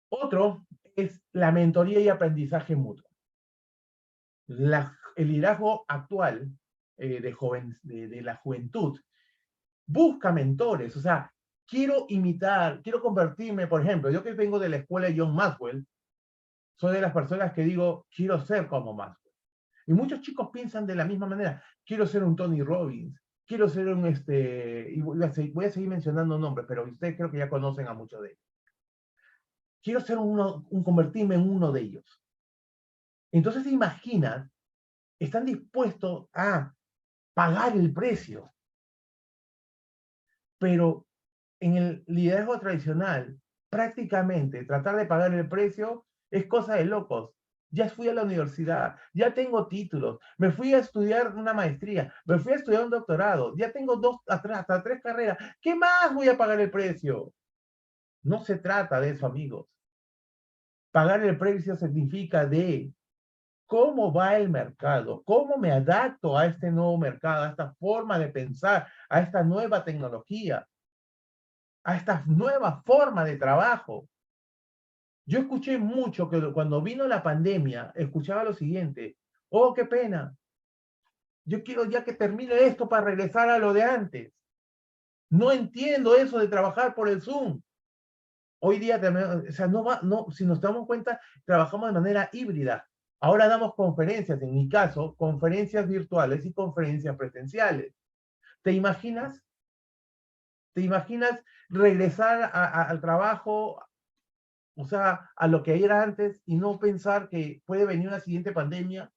Otro es la mentoría y aprendizaje mutuo. El liderazgo actual de la juventud busca mentores, o sea, quiero imitar, quiero convertirme, por ejemplo, yo que vengo de la escuela de John Maxwell, soy de las personas que digo, quiero ser como Maxwell. Y muchos chicos piensan de la misma manera, quiero ser un Tony Robbins, quiero ser y voy a seguir mencionando nombres, pero ustedes creo que ya conocen a muchos de ellos. Quiero ser convertirme en uno de ellos. Entonces, imaginan, están dispuestos a pagar el precio, pero en el liderazgo tradicional, prácticamente tratar de pagar el precio es cosa de locos. Ya fui a la universidad, ya tengo títulos, me fui a estudiar una maestría, me fui a estudiar un doctorado, ya tengo hasta 3 carreras. ¿Qué más voy a pagar el precio? No se trata de eso, amigos. Pagar el precio significa de cómo va el mercado, cómo me adapto a este nuevo mercado, a esta forma de pensar, a esta nueva tecnología, a esta nueva forma de trabajo. Yo escuché mucho que cuando vino la pandemia, escuchaba lo siguiente: oh, qué pena, yo quiero ya que termine esto para regresar a lo de antes. No entiendo eso de trabajar por el Zoom. Hoy día, o sea, no, si nos damos cuenta, trabajamos de manera híbrida. Ahora damos conferencias, en mi caso, conferencias virtuales y conferencias presenciales. ¿Te imaginas? ¿Te imaginas regresar al trabajo, o sea, a lo que era antes y no pensar que puede venir una siguiente pandemia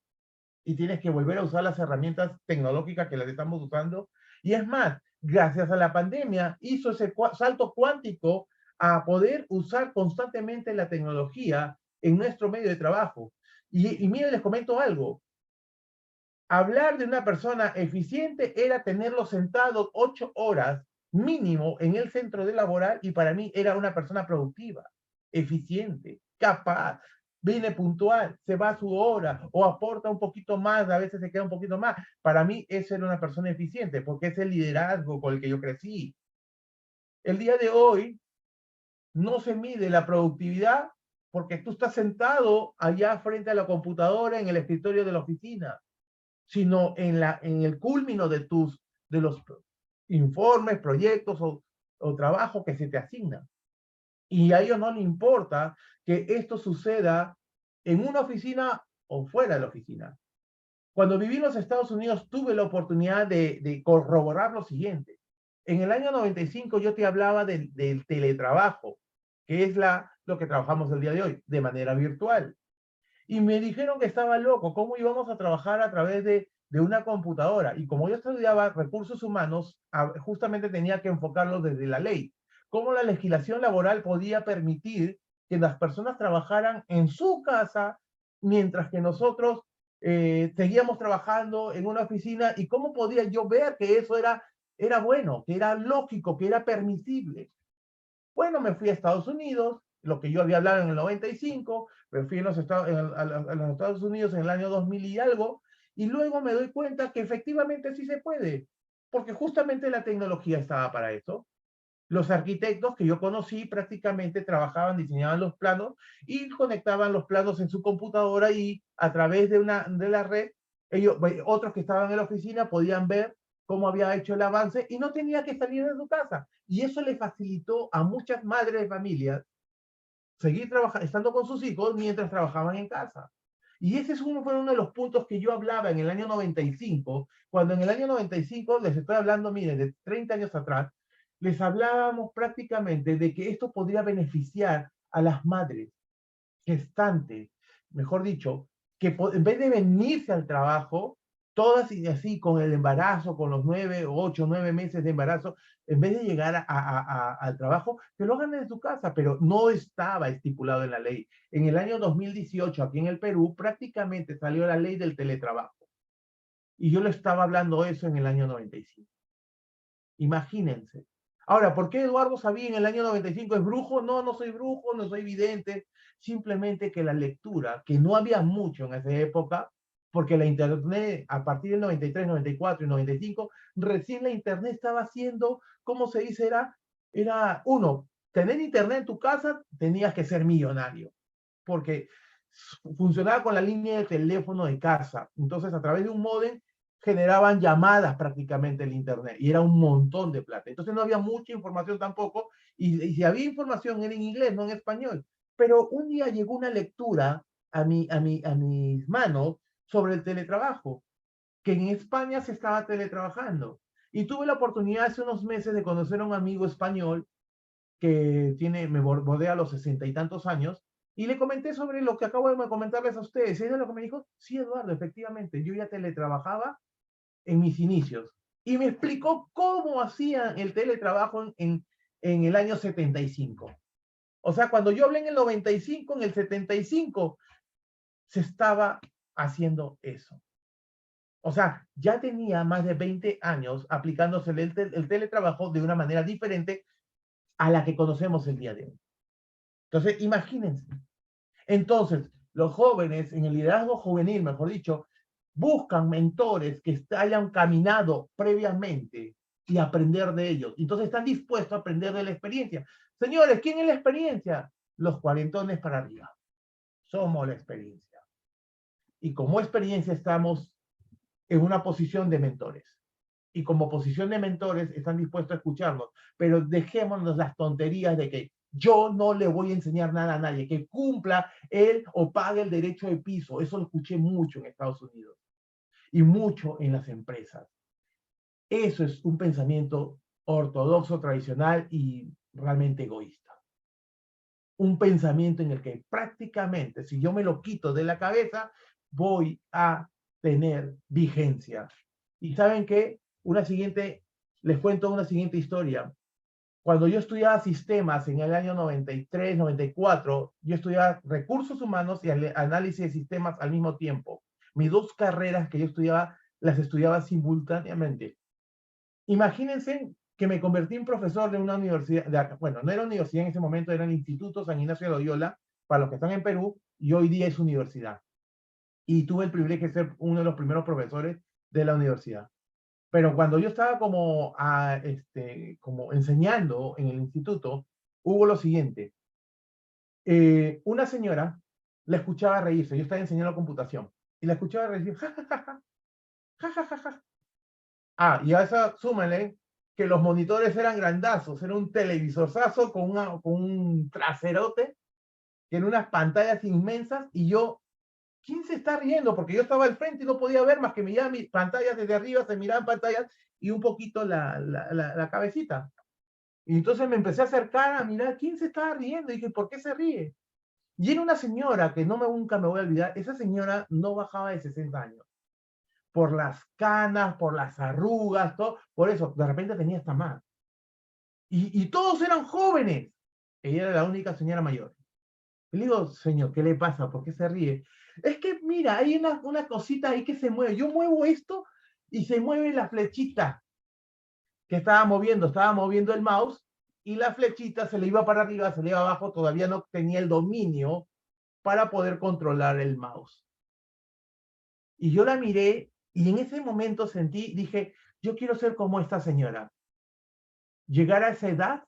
y tienes que volver a usar las herramientas tecnológicas que las estamos usando? Y es más, gracias a la pandemia hizo ese salto cuántico a poder usar constantemente la tecnología en nuestro medio de trabajo. Y miren, les comento algo. Hablar de una persona eficiente era tenerlo sentado 8 horas mínimo en el centro de laboral, y para mí era una persona productiva, eficiente, capaz, viene puntual, se va a su hora o aporta un poquito más, a veces se queda un poquito más. Para mí eso era una persona eficiente, porque es el liderazgo con el que yo crecí. El día de hoy no se mide la productividad porque tú estás sentado allá frente a la computadora en el escritorio de la oficina, sino en el culmino de los informes, proyectos o trabajos que se te asignan. Y a ellos no les importa que esto suceda en una oficina o fuera de la oficina. Cuando viví en los Estados Unidos tuve la oportunidad de corroborar lo siguiente. En el año 95 yo te hablaba del teletrabajo, que es lo que trabajamos el día de hoy, de manera virtual. Y me dijeron que estaba loco, cómo íbamos a trabajar a través de una computadora. Y como yo estudiaba recursos humanos, justamente tenía que enfocarlo desde la ley. Cómo la legislación laboral podía permitir que las personas trabajaran en su casa mientras que nosotros seguíamos trabajando en una oficina, y cómo podía yo ver que eso era bueno, que era lógico, que era permisible. Bueno, me fui a Estados Unidos, lo que yo había hablado en el 95, me fui los a los Estados Unidos en el año 2000 y algo, y luego me doy cuenta que efectivamente sí se puede, porque justamente la tecnología estaba para eso. Los arquitectos que yo conocí prácticamente trabajaban, diseñaban los planos y conectaban los planos en su computadora, y a través de la red, otros que estaban en la oficina podían ver cómo había hecho el avance y no tenía que salir de su casa. Y eso le facilitó a muchas madres de familias seguir trabajando, estando con sus hijos mientras trabajaban en casa. Y ese fue uno de los puntos que yo hablaba en el año 95, cuando en el año 95, les estoy hablando, miren, de 30 años atrás, les hablábamos prácticamente de que esto podría beneficiar a las madres gestantes, mejor dicho, que en vez de venirse al trabajo, todas y así con el embarazo, con los 9, 8, 9 meses de embarazo, en vez de llegar al trabajo, que lo hagan en su casa, pero no estaba estipulado en la ley. En el año 2018, aquí en el Perú, prácticamente salió la ley del teletrabajo. Y yo le estaba hablando eso en el año 95. Imagínense. Ahora, ¿por qué Eduardo Sabí en el año 95 es brujo? No, no soy brujo, no soy vidente. Simplemente que la lectura, que no había mucho en esa época, porque la internet a partir del 93, 94 y 95, recién la internet estaba haciendo, ¿cómo se dice? Era uno, tener internet en tu casa, tenías que ser millonario, porque funcionaba con la línea de teléfono de casa. Entonces, a través de un módem generaban llamadas prácticamente el internet, y era un montón de plata. Entonces no había mucha información tampoco, y si había información era en inglés, no en español. Pero un día llegó una lectura a mis manos sobre el teletrabajo, que en España se estaba teletrabajando. Y tuve la oportunidad hace unos meses de conocer a un amigo español que me bordea a los 60 y tantos años, y le comenté sobre lo que acabo de comentarles a ustedes. Y él lo que me dijo: sí, Eduardo, efectivamente, yo ya teletrabajaba en mis inicios. Y me explicó cómo hacían el teletrabajo en el año 75. O sea, cuando yo hablé en el 95, en el 75 se estaba haciendo eso. O sea, ya tenía más de 20 años aplicándose el teletrabajo de una manera diferente, a la que conocemos el día de hoy. Entonces, imagínense. Entonces, los jóvenes, en el liderazgo juvenil, mejor dicho, buscan mentores que hayan caminado previamente y aprender de ellos. Entonces están dispuestos a aprender de la experiencia. Señores, ¿quién es la experiencia? Los cuarentones para arriba. Somos la experiencia. Y como experiencia estamos en una posición de mentores. Y como posición de mentores están dispuestos a escucharnos. Pero dejémonos las tonterías de que yo no le voy a enseñar nada a nadie, que cumpla él o pague el derecho de piso. Eso lo escuché mucho en Estados Unidos y mucho en las empresas. Eso es un pensamiento ortodoxo, tradicional y realmente egoísta. Un pensamiento en el que prácticamente, si yo me lo quito de la cabeza, voy a tener vigencia. Y ¿saben qué? Les cuento una siguiente historia. Cuando yo estudiaba sistemas en el año 93, 94, yo estudiaba recursos humanos y análisis de sistemas al mismo tiempo. Mis dos carreras que yo estudiaba, las estudiaba simultáneamente. Imagínense que me convertí en profesor de una universidad, bueno, no era universidad en ese momento, era el Instituto San Ignacio de Loyola, para los que están en Perú, y hoy día es universidad. Y tuve el privilegio de ser uno de los primeros profesores de la universidad. Pero cuando yo estaba como enseñando en el instituto, hubo lo siguiente. Una señora la escuchaba reírse, yo estaba enseñando computación, y la escuchaba reírse, ja, ja, ja, ja, ja, ja, ja, ja. Ah, y a esa súmale que los monitores eran grandazos, era un televisorzazo con un traserote, que eran unas pantallas inmensas, y yo, ¿quién se está riendo? Porque yo estaba al frente y no podía ver más que miraba mis pantallas desde arriba, se miraban pantallas y un poquito la cabecita. Y entonces me empecé a acercar a mirar quién se estaba riendo, y dije, ¿por qué se ríe? Y era una señora que nunca me voy a olvidar, esa señora no bajaba de 60 años por las canas, por las arrugas, todo, por eso, de repente tenía esta más. Y todos eran jóvenes. Ella era la única señora mayor. Y le digo, señor, ¿qué le pasa? ¿Por qué se ríe? Es que, mira, hay una cosita ahí que se mueve. Yo muevo esto y se mueve la flechita que estaba moviendo el mouse y la flechita se le iba para arriba, se le iba abajo, todavía no tenía el dominio para poder controlar el mouse. Y yo la miré y en ese momento dije, yo quiero ser como esta señora. Llegar a esa edad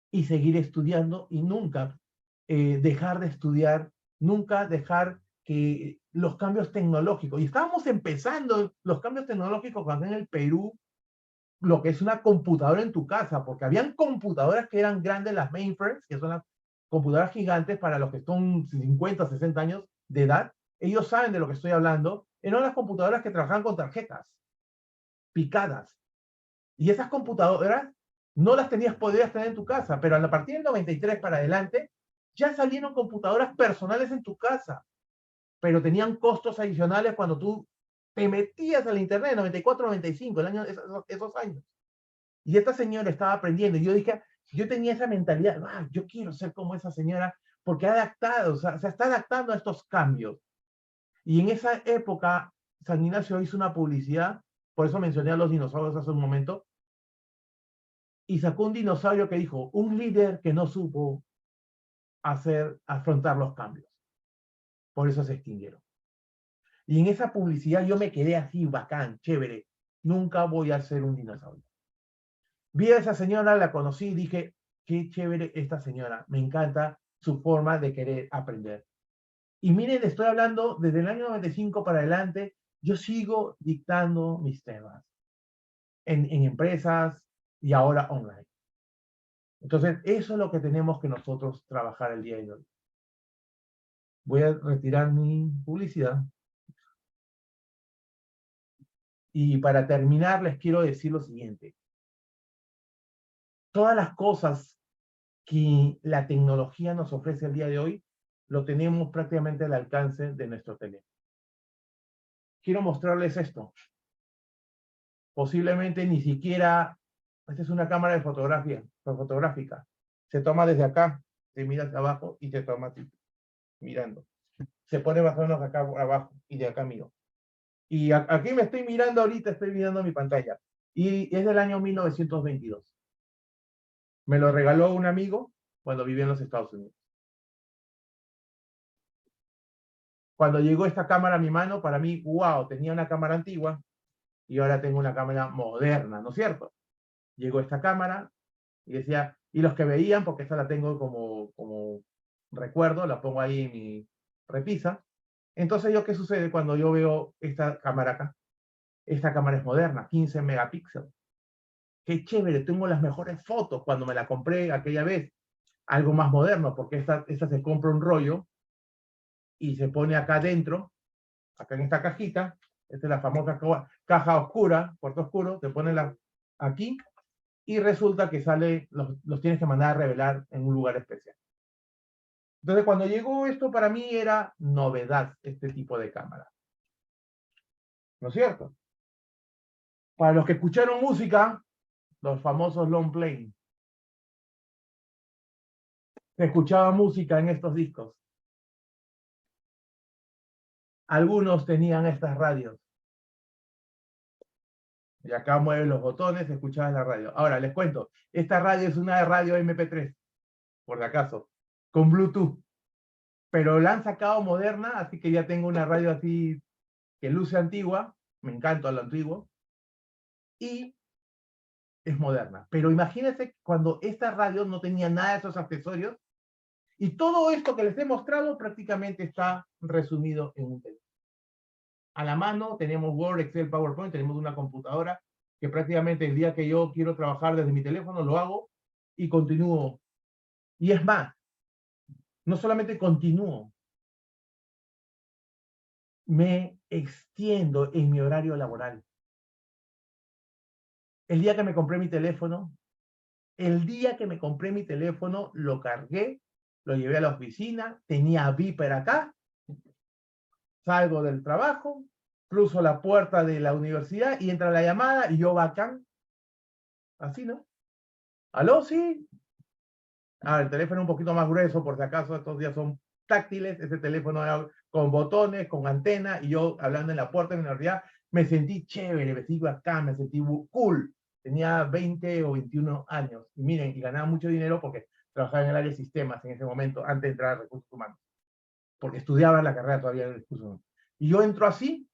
y seguir estudiando y nunca dejar de estudiar, nunca dejar que los cambios tecnológicos, y estábamos empezando los cambios tecnológicos cuando en el Perú, lo que es una computadora en tu casa, porque habían computadoras que eran grandes, las mainframes, que son las computadoras gigantes para los que son 50, 60 años de edad, ellos saben de lo que estoy hablando, eran las computadoras que trabajaban con tarjetas picadas. Y esas computadoras no las podías tener en tu casa, pero a partir del 93 para adelante, ya salieron computadoras personales en tu casa, pero tenían costos adicionales cuando tú te metías al internet, 94, 95, esos años. Y esta señora estaba aprendiendo, y yo dije, yo tenía esa mentalidad, yo quiero ser como esa señora, porque ha adaptado, o sea, se está adaptando a estos cambios. Y en esa época, San Ignacio hizo una publicidad, por eso mencioné a los dinosaurios hace un momento, y sacó un dinosaurio que dijo, un líder que no supo afrontar los cambios. Por eso se extinguieron. Y en esa publicidad yo me quedé así, bacán, chévere. Nunca voy a ser un dinosaurio. Vi a esa señora, la conocí y dije, qué chévere esta señora. Me encanta su forma de querer aprender. Y miren, estoy hablando desde el año 95 para adelante, yo sigo dictando mis temas en empresas y ahora online. Entonces, eso es lo que tenemos que nosotros trabajar el día de hoy. Voy a retirar mi publicidad. Y para terminar, les quiero decir lo siguiente. Todas las cosas que la tecnología nos ofrece el día de hoy, lo tenemos prácticamente al alcance de nuestro teléfono. Quiero mostrarles esto. Posiblemente ni siquiera, esta es una cámara de fotográfica. Se toma desde acá, se mira hacia abajo y se toma así, mirando. Se pone más o menos acá abajo y de acá miro. Y aquí me estoy mirando ahorita, estoy mirando mi pantalla. Y es del año 1922. Me lo regaló un amigo cuando vivía en los Estados Unidos. Cuando llegó esta cámara a mi mano, para mí, wow, tenía una cámara antigua y ahora tengo una cámara moderna, ¿no es cierto? Llegó esta cámara y decía, y los que veían, porque esta la tengo como recuerdo, la pongo ahí en mi repisa. Entonces, ¿qué sucede cuando yo veo esta cámara acá? Esta cámara es moderna, 15 megapíxeles. Qué chévere, tengo las mejores fotos cuando me la compré aquella vez. Algo más moderno, porque esta se compra un rollo y se pone acá adentro, acá en esta cajita. Esta es la famosa caja oscura, puerto oscuro, te pone aquí y resulta que los tienes que mandar a revelar en un lugar especial. Entonces, cuando llegó esto, para mí era novedad este tipo de cámara. ¿No es cierto? Para los que escucharon música, los famosos long play, se escuchaba música en estos discos. Algunos tenían estas radios. Y acá mueven los botones, escuchabas la radio. Ahora, les cuento, esta radio es una radio MP3, por si acaso, con Bluetooth. Pero la han sacado moderna, así que ya tengo una radio así que luce antigua, me encanta lo antiguo, y es moderna. Pero imagínense cuando esta radio no tenía nada de esos accesorios, y todo esto que les he mostrado prácticamente está resumido en un teléfono. A la mano tenemos Word, Excel, PowerPoint, tenemos una computadora que prácticamente el día que yo quiero trabajar desde mi teléfono lo hago y continúo. Y es más, no solamente continúo, me extiendo en mi horario laboral. El día que me compré mi teléfono, lo cargué, lo llevé a la oficina, tenía Viper acá, salgo del trabajo, cruzo la puerta de la universidad y entra la llamada y yo bacán. Así, ¿no? ¿Aló? Sí. El teléfono un poquito más grueso, por si acaso, estos días son táctiles, ese teléfono era con botones, con antena, y yo hablando en la puerta de la universidad, me sentí chévere, me sentí acá, me sentí cool. Tenía 20 o 21 años, y miren, y ganaba mucho dinero porque trabajaba en el área de sistemas en ese momento, antes de entrar a recursos humanos, porque estudiaba la carrera todavía de recursos humanos. Y yo entro así,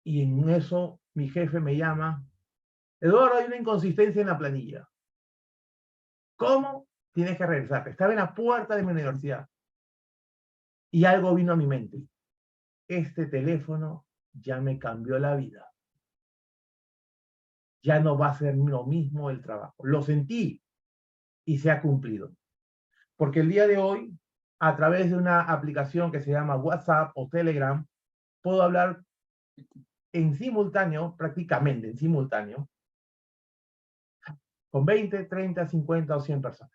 y en eso mi jefe me llama, Eduardo, hay una inconsistencia en la planilla. ¿Cómo? Tienes que regresarte. Estaba en la puerta de mi universidad y algo vino a mi mente. Este teléfono ya me cambió la vida. Ya no va a ser lo mismo el trabajo. Lo sentí y se ha cumplido. Porque el día de hoy, a través de una aplicación que se llama WhatsApp o Telegram, puedo hablar en simultáneo, prácticamente en simultáneo, con 20, 30, 50 o 100 personas.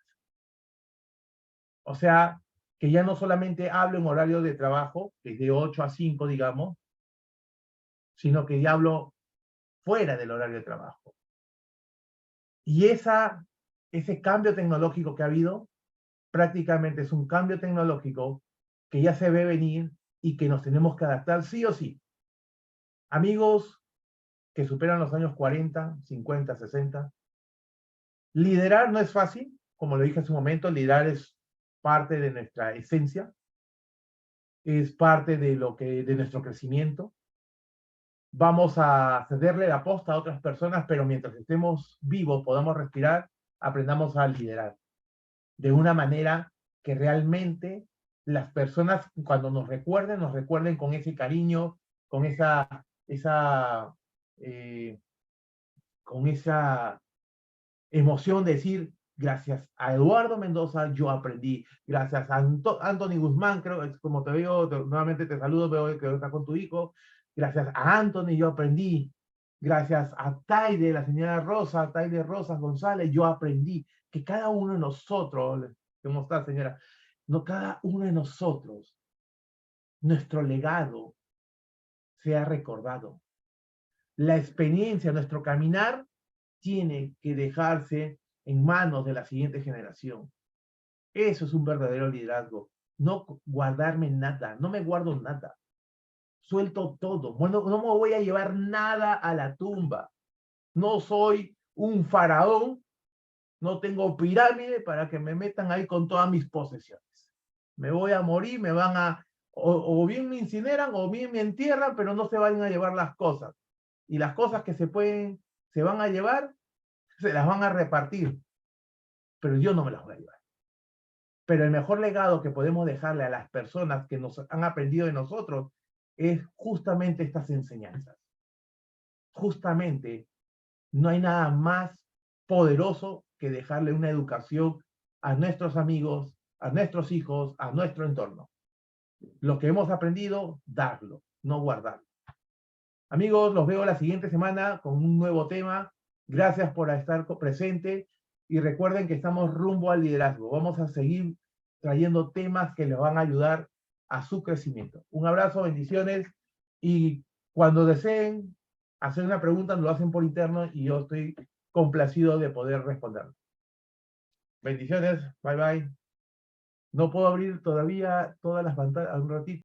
O sea, que ya no solamente hablo en horario de trabajo, que es de 8 a 5, digamos, sino que ya hablo fuera del horario de trabajo. Y ese cambio tecnológico que ha habido, prácticamente es un cambio tecnológico que ya se ve venir y que nos tenemos que adaptar sí o sí. Amigos que superan los años 40, 50, 60, liderar no es fácil, como lo dije hace un momento, liderar es parte de nuestra esencia, es parte de nuestro crecimiento. Vamos a cederle la posta a otras personas, pero mientras estemos vivos, podamos respirar, aprendamos a liderar de una manera que realmente las personas cuando nos recuerden con ese cariño, con eh, con esa emoción de decir, gracias a Eduardo Mendoza yo aprendí, gracias a Anthony Guzmán, creo, es como te veo, nuevamente te saludo, veo que estás con tu hijo, gracias a Anthony yo aprendí, gracias a Taide, la señora Rosa, Taide Rosas González, yo aprendí que cada uno de nosotros, ¿cómo está señora? No, cada uno de nosotros, nuestro legado sea recordado. La experiencia, nuestro caminar, tiene que dejarse en manos de la siguiente generación. Eso es un verdadero liderazgo. No guardarme nada, no me guardo nada. Suelto todo. Bueno, no me voy a llevar nada a la tumba. No soy un faraón no tengo pirámide para que me metan ahí con todas mis posesiones. Me voy a morir, me van a, o bien me incineran, o bien me entierran, pero no se van a llevar las cosas. Y las cosas que se van a llevar, se las van a repartir, pero yo no me las voy a llevar. Pero el mejor legado que podemos dejarle a las personas que nos han aprendido de nosotros es justamente estas enseñanzas. Justamente, no hay nada más poderoso que dejarle una educación a nuestros amigos, a nuestros hijos, a nuestro entorno. Lo que hemos aprendido, darlo, no guardarlo. Amigos, los veo la siguiente semana con un nuevo tema. Gracias por estar presente y recuerden que estamos rumbo al liderazgo. Vamos a seguir trayendo temas que les van a ayudar a su crecimiento. Un abrazo, bendiciones y cuando deseen hacer una pregunta, lo hacen por interno y yo estoy complacido de poder responder. Bendiciones, bye bye. No puedo abrir todavía todas las pantallas un ratito.